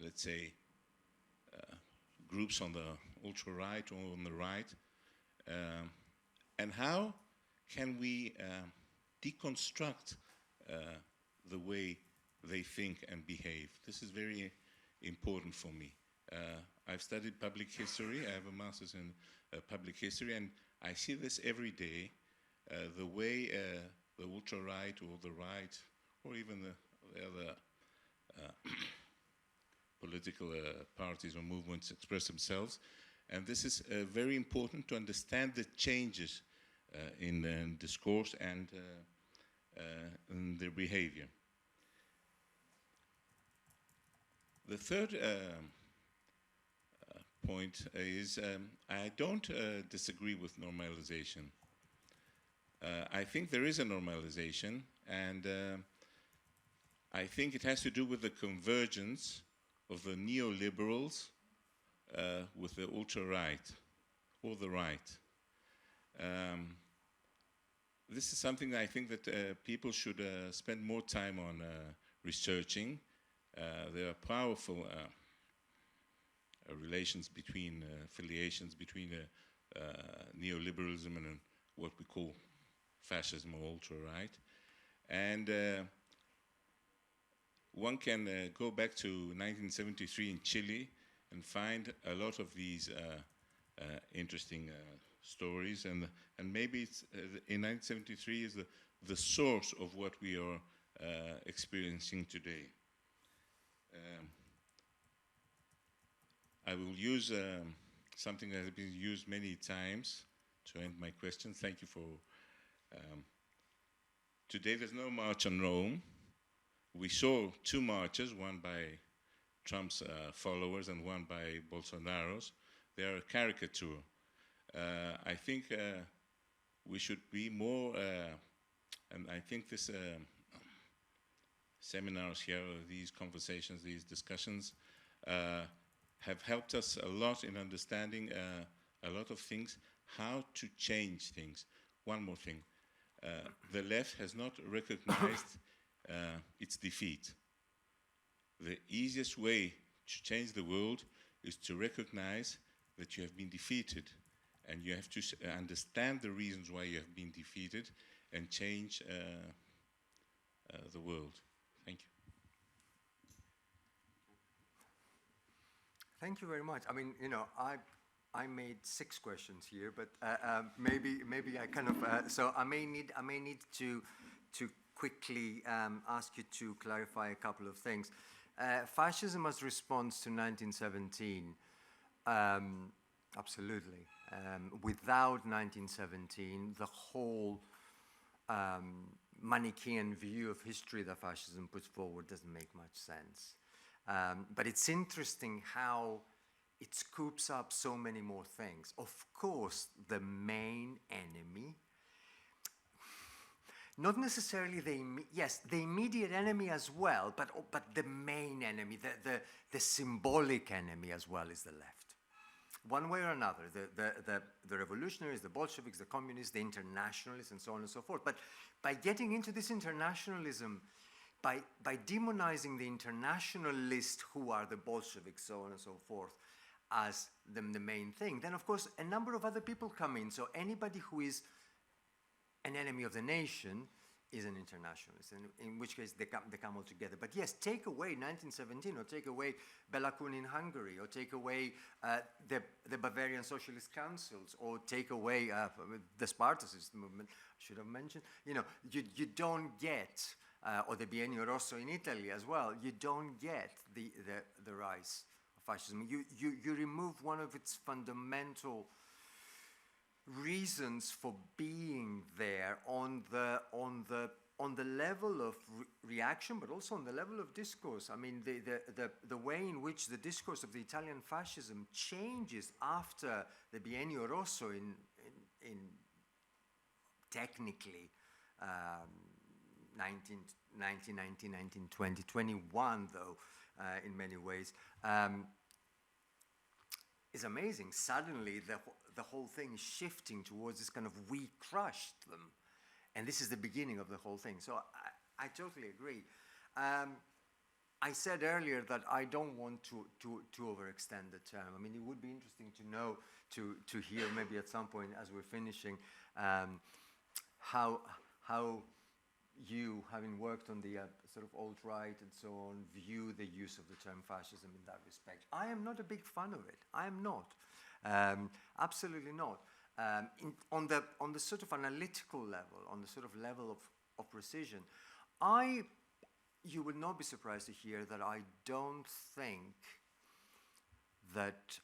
let's say, groups on the ultra-right or on the right. And how can we deconstruct the way they think and behave? This is very important for me. I've studied public history. I have a master's in public history, and I see this every day, the way the ultra-right or the right, or even the other political parties or movements express themselves. And this is very important to understand the changes in discourse and in their behavior. The third point is I don't disagree with normalization. I think there is a normalization, and I think it has to do with the convergence of the neoliberals with the ultra-right or the right. This is something that I think that people should spend more time on researching. There are powerful relations between, affiliations between neoliberalism and what we call fascism or ultra-right. And one can go back to 1973 in Chile and find a lot of these interesting stories, and maybe it's, in 1973 is the source of what we are experiencing today. I will use something that has been used many times to end my question. Thank you for... today there's no march on Rome. We saw 2 marches, one by Trump's followers and one by Bolsonaro's. They are a caricature. I think we should be more, and I think this seminars here, these conversations, these discussions, have helped us a lot in understanding a lot of things, how to change things. One more thing. the left has not recognized its defeat. The easiest way to change the world is to recognize that you have been defeated, and you have to understand the reasons why you have been defeated and change the world. Thank you. Thank you very much. I mean, you know, I made 6 questions here, but maybe I kind of so I may need to quickly ask you to clarify a couple of things. Fascism as response to 1917, absolutely. Without 1917, the whole Manichaean view of history that fascism puts forward doesn't make much sense. But it's interesting how it scoops up so many more things. Of course, the main enemy, not necessarily yes, the immediate enemy as well, but the main enemy, the symbolic enemy as well is the left. One way or another, the revolutionaries, the Bolsheviks, the communists, the internationalists, and so on and so forth. But by getting into this internationalism, by demonizing the internationalists who are the Bolsheviks, so on and so forth, as the main thing, then of course a number of other people come in. So anybody who is an enemy of the nation is an internationalist, in which case they come all together. But yes, take away 1917, or take away Bela Kun in Hungary, or take away the Bavarian Socialist Councils, or take away the Spartacist movement, I should have mentioned. You know, you don't get, or the Biennio Rosso in Italy as well, you don't get the rise of fascism. You remove one of its fundamental reasons for being there on the level of reaction, but also on the level of discourse. I mean, the way in which the discourse of the Italian fascism changes after the Biennio Rosso in technically 1919, 1920, 21 though, in many ways, is amazing. Suddenly the whole thing is shifting towards this kind of we crushed them. And this is the beginning of the whole thing. So I totally agree. I said earlier that I don't want to overextend the term. I mean, it would be interesting to know, to hear maybe at some point as we're finishing, how you, having worked on the sort of alt-right and so on, view the use of the term fascism in that respect. I am not a big fan of it. I am not. Absolutely not. On the sort of analytical level, on the sort of level of precision, you will not be surprised to hear that I don't think that,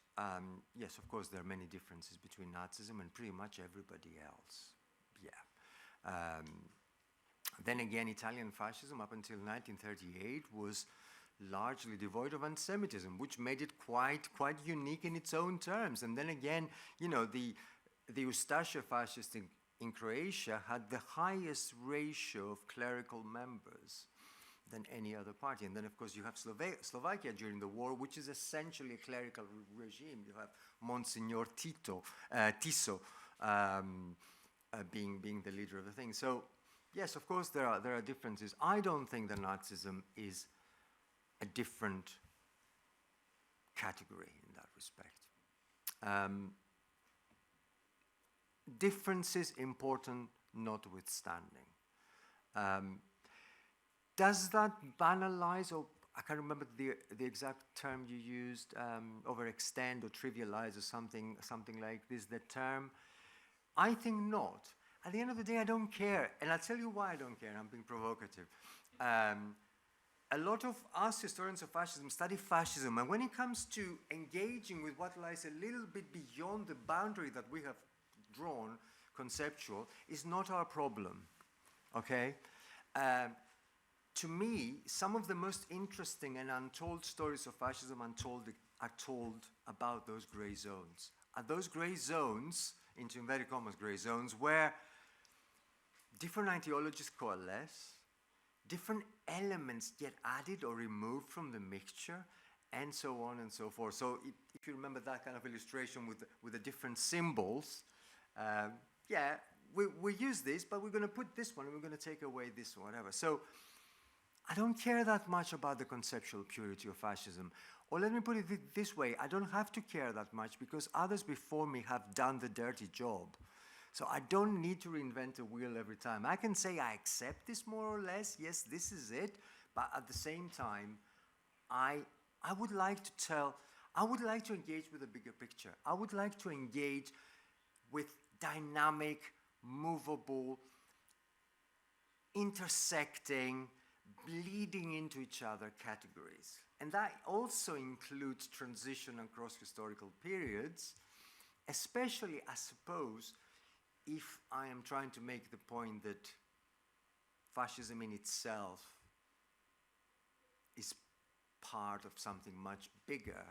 yes, of course, there are many differences between Nazism and pretty much everybody else. Yeah. Then again, Italian fascism up until 1938 was largely devoid of anti-Semitism, which made it quite unique in its own terms. And then again, you know, the Ustaša fascists in Croatia had the highest ratio of clerical members than any other party. And then, of course, you have Slovakia during the war, which is essentially a clerical regime. You have Monsignor Tiso being the leader of the thing. So, yes, of course, there are differences. I don't think that Nazism is a different category in that respect. Differences important notwithstanding. Does that banalize, or I can't remember the exact term you used, overextend or trivialize or something like this, the term? I think not. At the end of the day, I don't care. And I'll tell you why I don't care. I'm being provocative. A lot of us historians of fascism study fascism, and when it comes to engaging with what lies a little bit beyond the boundary that we have drawn, conceptual, is not our problem, okay? To me, some of the most interesting and untold stories of fascism are told about those gray zones. Are those gray zones, into inverted commas gray zones, where different ideologies coalesce, different elements get added or removed from the mixture, and so on and so forth. So if you remember that kind of illustration with the different symbols, yeah, we use this, but we're going to put this one, and we're going to take away this one, whatever. So I don't care that much about the conceptual purity of fascism. Or let me put it this way, I don't have to care that much because others before me have done the dirty job. So I don't need to reinvent the wheel every time. I can say I accept this more or less, yes, this is it, but at the same time, I would like to engage with a bigger picture. I would like to engage with dynamic, movable, intersecting, bleeding into each other categories. And that also includes transition across historical periods, especially, I suppose, if I am trying to make the point that fascism in itself is part of something much bigger,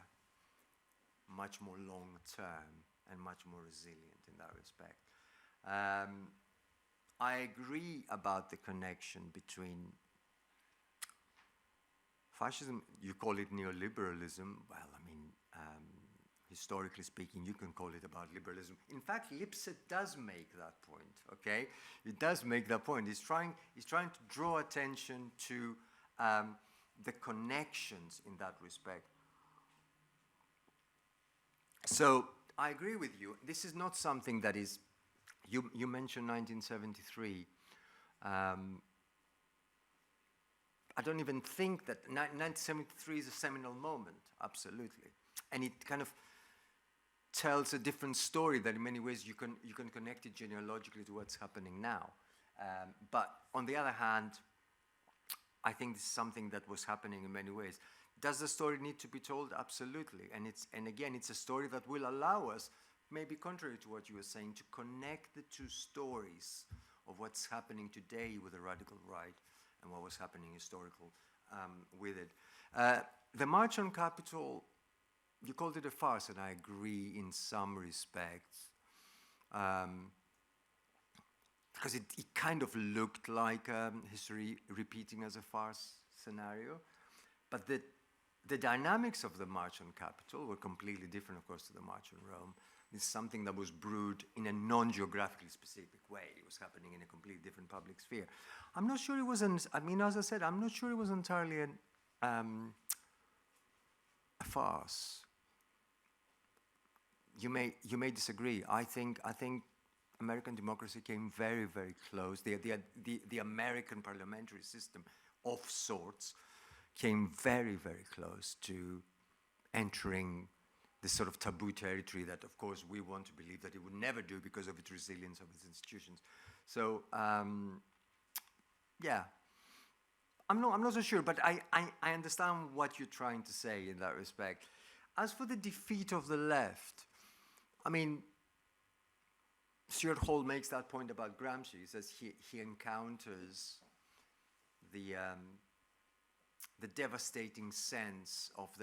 much more long-term, and much more resilient in that respect. I agree about the connection between fascism, you call it neoliberalism. Well, I mean, historically speaking, you can call it about liberalism. In fact, Lipset does make that point, okay? It does make that point. He's trying to draw attention to the connections in that respect. So I agree with you. This is not something that is, you mentioned 1973. I don't even think that 1973 is a seminal moment, absolutely. And it kind of tells a different story that in many ways you can connect it genealogically to what's happening now. But on the other hand, I think this is something that was happening in many ways. Does the story need to be told? Absolutely. And again, it's a story that will allow us, maybe contrary to what you were saying, to connect the two stories of what's happening today with the radical right and what was happening historical with it. The March on Capitol, you called it a farce, and I agree in some respects. Because it kind of looked like history repeating as a farce scenario. But the dynamics of the March on Capitol were completely different, of course, to the March on Rome. It's something that was brewed in a non-geographically specific way. It was happening in a completely different public sphere. I'm not sure it was, I mean, as I said, I'm not sure it was entirely a farce. You may disagree. I think American democracy came very, very close. The American parliamentary system of sorts came very, very close to entering this sort of taboo territory that, of course, we want to believe that it would never do because of its resilience of its institutions. So, yeah, I'm not so sure, but I understand what you're trying to say in that respect. As for the defeat of the left, I mean, Stuart Hall makes that point about Gramsci. He says he encounters the devastating sense of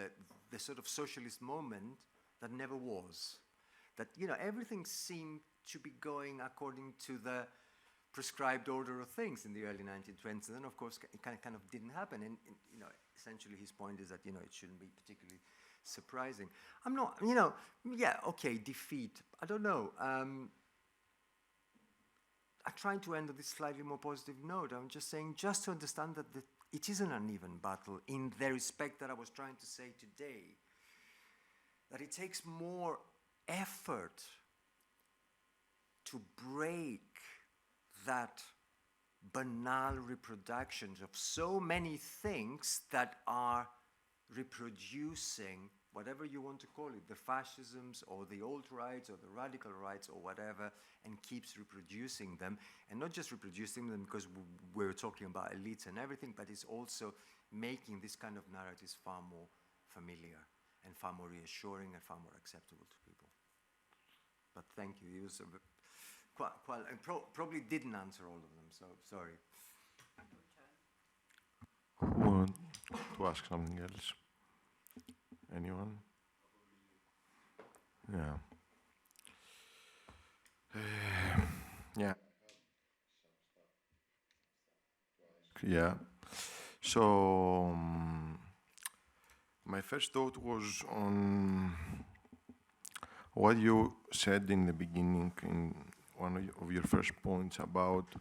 the sort of socialist moment that never was. That, you know, everything seemed to be going according to the prescribed order of things in the early 1920s. And then, of course, it kind of didn't happen. And, you know, essentially his point is that, you know, it shouldn't be particularly surprising. I'm not, you know, yeah, okay, defeat. I don't know. I'm trying to end on this slightly more positive note. I'm just saying, just to understand that it is an uneven battle in the respect that I was trying to say today, that it takes more effort to break that banal reproduction of so many things that are reproducing, whatever you want to call it, the fascisms or the alt-rights or the radical rights or whatever, and keeps reproducing them. And not just reproducing them because we're talking about elites and everything, but it's also making this kind of narratives far more familiar and far more reassuring and far more acceptable to people. But thank you. It was probably didn't answer all of them, so sorry. Who want to ask something else? Anyone? Yeah. Yeah. Yeah. So my first thought was on what you said in the beginning one of your first points about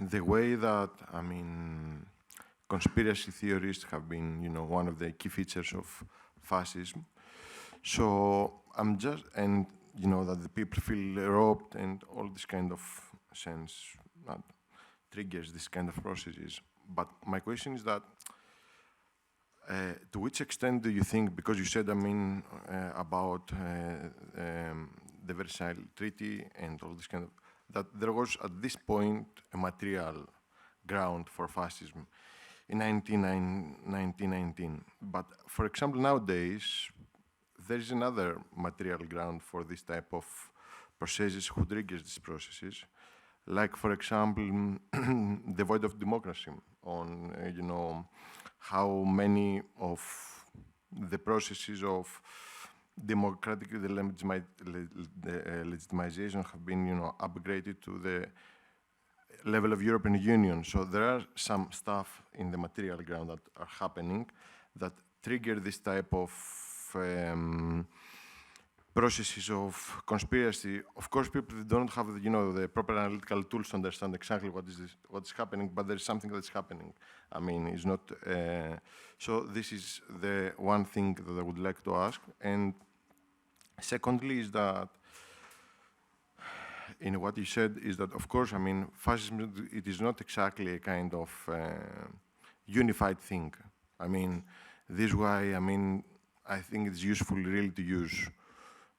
the way that, I mean, conspiracy theorists have been, one of the key features of fascism. So I'm just, and that the people feel robbed and all this kind of sense that triggers this kind of processes. But my question is that, to which extent do you think, because you said, I mean, about the Versailles Treaty and all this kind of, that there was at this point a material ground for fascism in 1919. But for example, nowadays, there is another material ground for this type of processes who triggers these processes. Like, for example, the void of democracy on, how many of the processes of democratic legitimization have been, upgraded to the level of European Union. So there are some stuff in the material ground that are happening that trigger this type of processes of conspiracy. Of course, people don't have, the proper analytical tools to understand exactly what's happening, but there's something that's happening. I mean, it's not. So this is the one thing that I would like to ask. And secondly, is that in what you said is that, of course, I mean, fascism, it is not exactly a kind of unified thing. I mean, this is why, I mean, I think it's useful really to use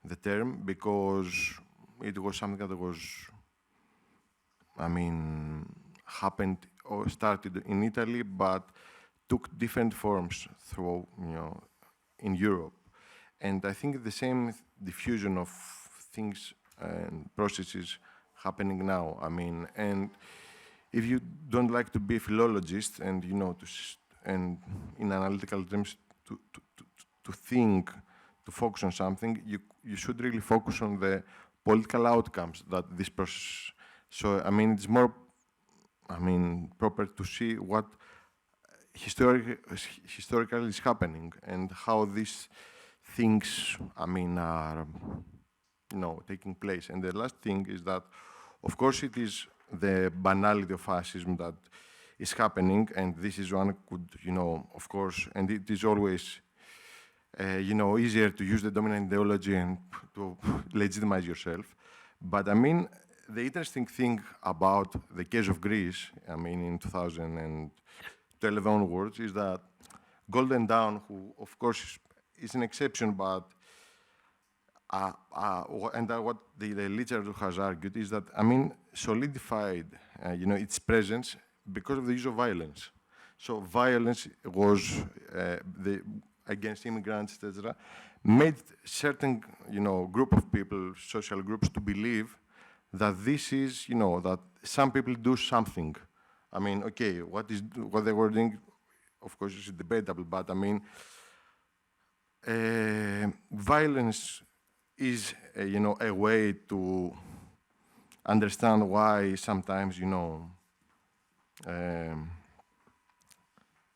the term, because it was something that was, I mean, happened or started in Italy, but took different forms through, in Europe. And I think the same diffusion of things and processes happening now. I mean, and if you don't like to be a philologist and, and in analytical terms to think, to focus on something, you should really focus on the political outcomes that this process. So, I mean, it's more, I mean, proper to see what historically is happening and how these things, I mean, are, taking place. And the last thing is that, of course, it is the banality of fascism that is happening, and this is one could, of course, and it is always, easier to use the dominant ideology and to legitimize yourself. But I mean, the interesting thing about the case of Greece, I mean, in 2012 onwards, is that Golden Dawn, who of course is an exception, but what the literature has argued is that, I mean, solidified, its presence because of the use of violence. So violence was against immigrants, etc., made certain, group of people, social groups, to believe that this is, that some people do something. I mean, okay, what they were doing, of course, is debatable, but I mean, violence is, a way to understand why sometimes,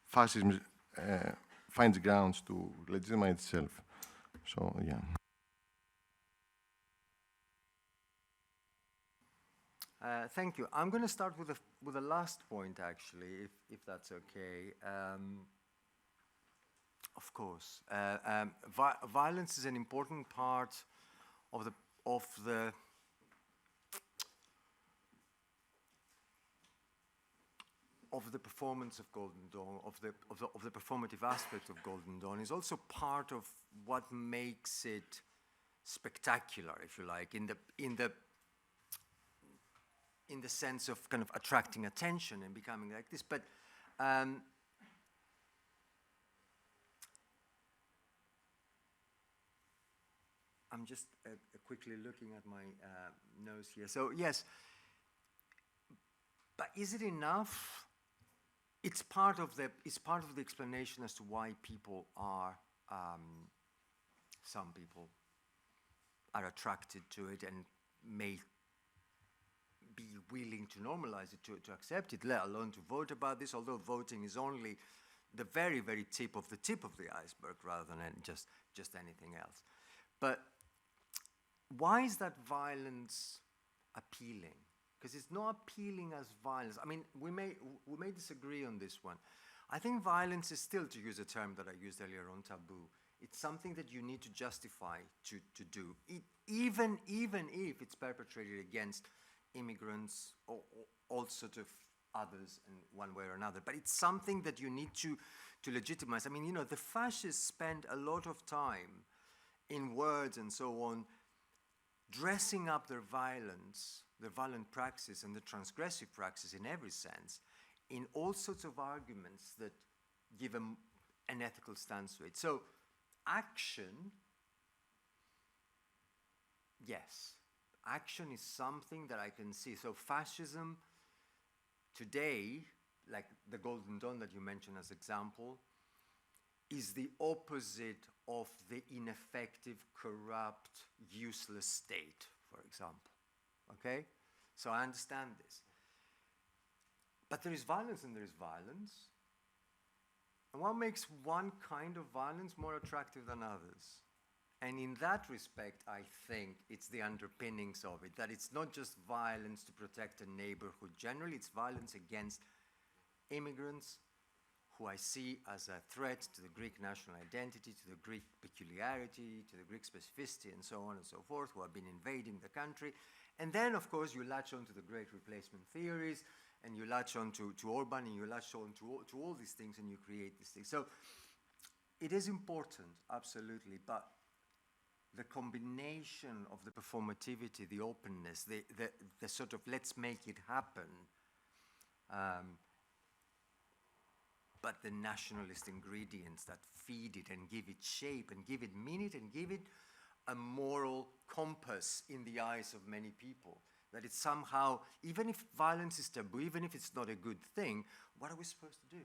fascism finds grounds to legitimize itself. So, yeah. Thank you. I'm going to start with the last point, actually, if that's okay. Of course, violence is an important part of the performance of Golden Dawn, of the performative aspect of Golden Dawn, is also part of what makes it spectacular, if you like, in the sense of kind of attracting attention and becoming like this. But I'm just quickly looking at my notes here. So yes, but is it enough? It's part of the explanation as to why people are, some people are attracted to it and may be willing to normalize it, to accept it, let alone to vote about this, although voting is only the very, very tip of the iceberg rather than just anything else. But why is that violence appealing? Because it's not appealing as violence. I mean, we may disagree on this one. I think violence is still, to use a term that I used earlier on, taboo. It's something that you need to justify to do, even if it's perpetrated against immigrants or all sort of others in one way or another. But it's something that you need to legitimize. I mean, you know, the fascists spend a lot of time in words and so on, dressing up their violence, their violent praxis and the transgressive praxis in every sense, in all sorts of arguments that give them an ethical stance to it. So action, yes, action is something that I can see. So fascism today, like the Golden Dawn that you mentioned as example, is the opposite of the ineffective, corrupt, useless state, for example. Okay? So I understand this. But there is violence and there is violence. And what makes one kind of violence more attractive than others? And in that respect, I think it's the underpinnings of it, that it's not just violence to protect a neighborhood. Generally, it's violence against immigrants, who I see as a threat to the Greek national identity, to the Greek peculiarity, to the Greek specificity, and so on and so forth, who have been invading the country. And then, of course, you latch on to the great replacement theories, and you latch on to Orban, and you latch on to all these things, and you create these things. So it is important, absolutely, but the combination of the performativity, the openness, the sort of let's make it happen, but the nationalist ingredients that feed it and give it shape and give it meaning and give it a moral compass in the eyes of many people. That it's somehow, even if violence is taboo, even if it's not a good thing, what are we supposed to do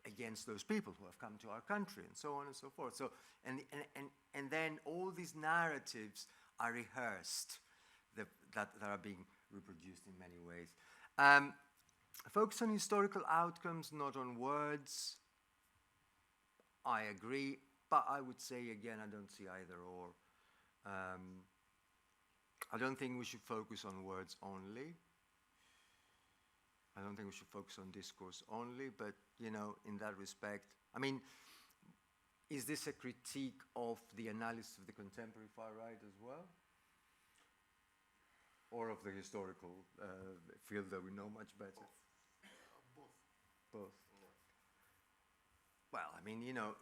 against those people who have come to our country and so on and so forth? So, and then all these narratives are rehearsed that are being reproduced in many ways. Focus on historical outcomes, not on words. I agree, but I would say again, I don't see either or. I don't think we should focus on words only. I don't think we should focus on discourse only, but, you know, in that respect, I mean, is this a critique of the analysis of the contemporary far right as well? Or of the historical field that we know much better? Both. Well, I mean, you know,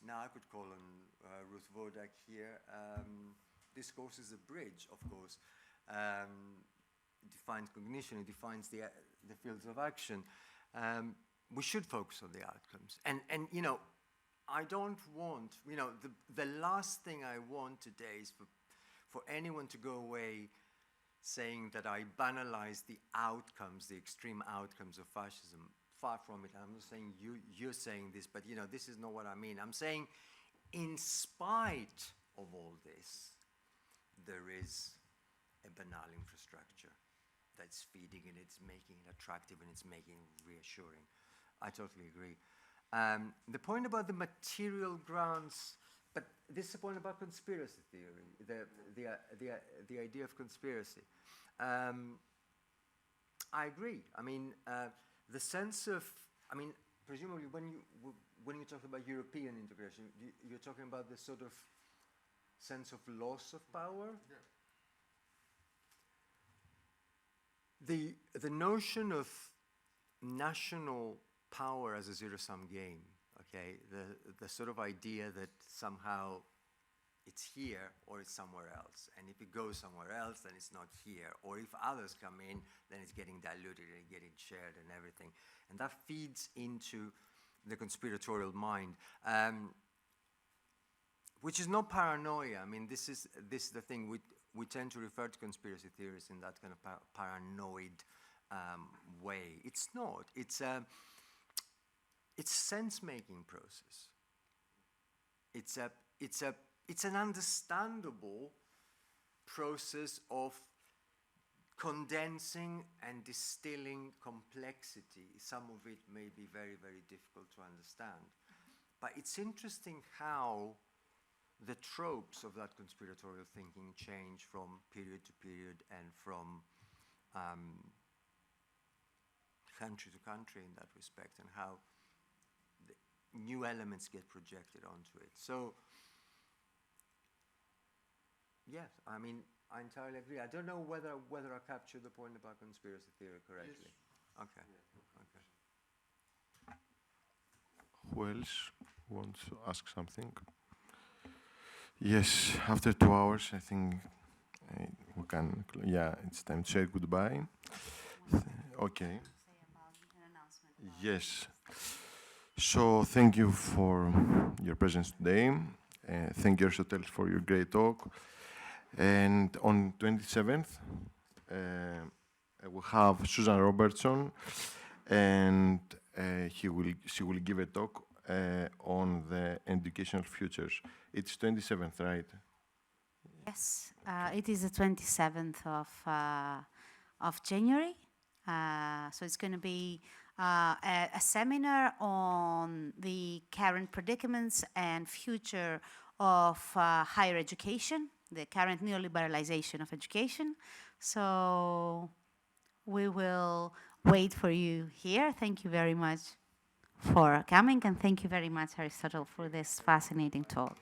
now I could call on Ruth Wodak here. Discourse is a bridge, of course. It defines cognition, it defines the fields of action. We should focus on the outcomes. And you know, I don't want, you know, the last thing I want today is for anyone to go away saying that I banalize the outcomes, the extreme outcomes of fascism. Far from it. I'm not saying you're saying this, but you know, this is not what I mean. I'm saying in spite of all this, there is a banal infrastructure that's feeding and it's making it attractive and it's making it reassuring. I totally agree. The point about the material grounds, but this is a point about conspiracy theory, the idea of conspiracy. I agree. I mean, the sense of, I mean, presumably when you talk about European integration, you're talking about this sort of sense of loss of power? Yeah. The notion of national power as a zero-sum game, okay, the sort of idea that somehow it's here or it's somewhere else, and if it goes somewhere else, then it's not here, or if others come in, then it's getting diluted and getting shared and everything, and that feeds into the conspiratorial mind, which is not paranoia. I mean, this is the thing. We tend to refer to conspiracy theories in that kind of paranoid way. It's not. It's a sense-making process. It's an understandable process of condensing and distilling complexity. Some of it may be very, very difficult to understand. But it's interesting how the tropes of that conspiratorial thinking change from period to period and from country to country in that respect, and how the new elements get projected onto it. So, yes, I mean, I entirely agree. I don't know whether I captured the point about conspiracy theory correctly. Yes. Okay. Yeah. Okay. Who else wants to ask something? Yes, after 2 hours, I think we can. Yeah, it's time to say goodbye. Okay. Yes. So thank you for your presence today. Thank you, Aristotle, for your great talk. And on 27th, we have Susan Robertson, and she will give a talk on the educational futures. It's 27th, right? Yes, it is the 27th of January. So it's going to be a seminar on the current predicaments and future of higher education, the current neoliberalization of education. So we will wait for you here. Thank you very much for coming, and thank you very much, Aristotle, for this fascinating talk.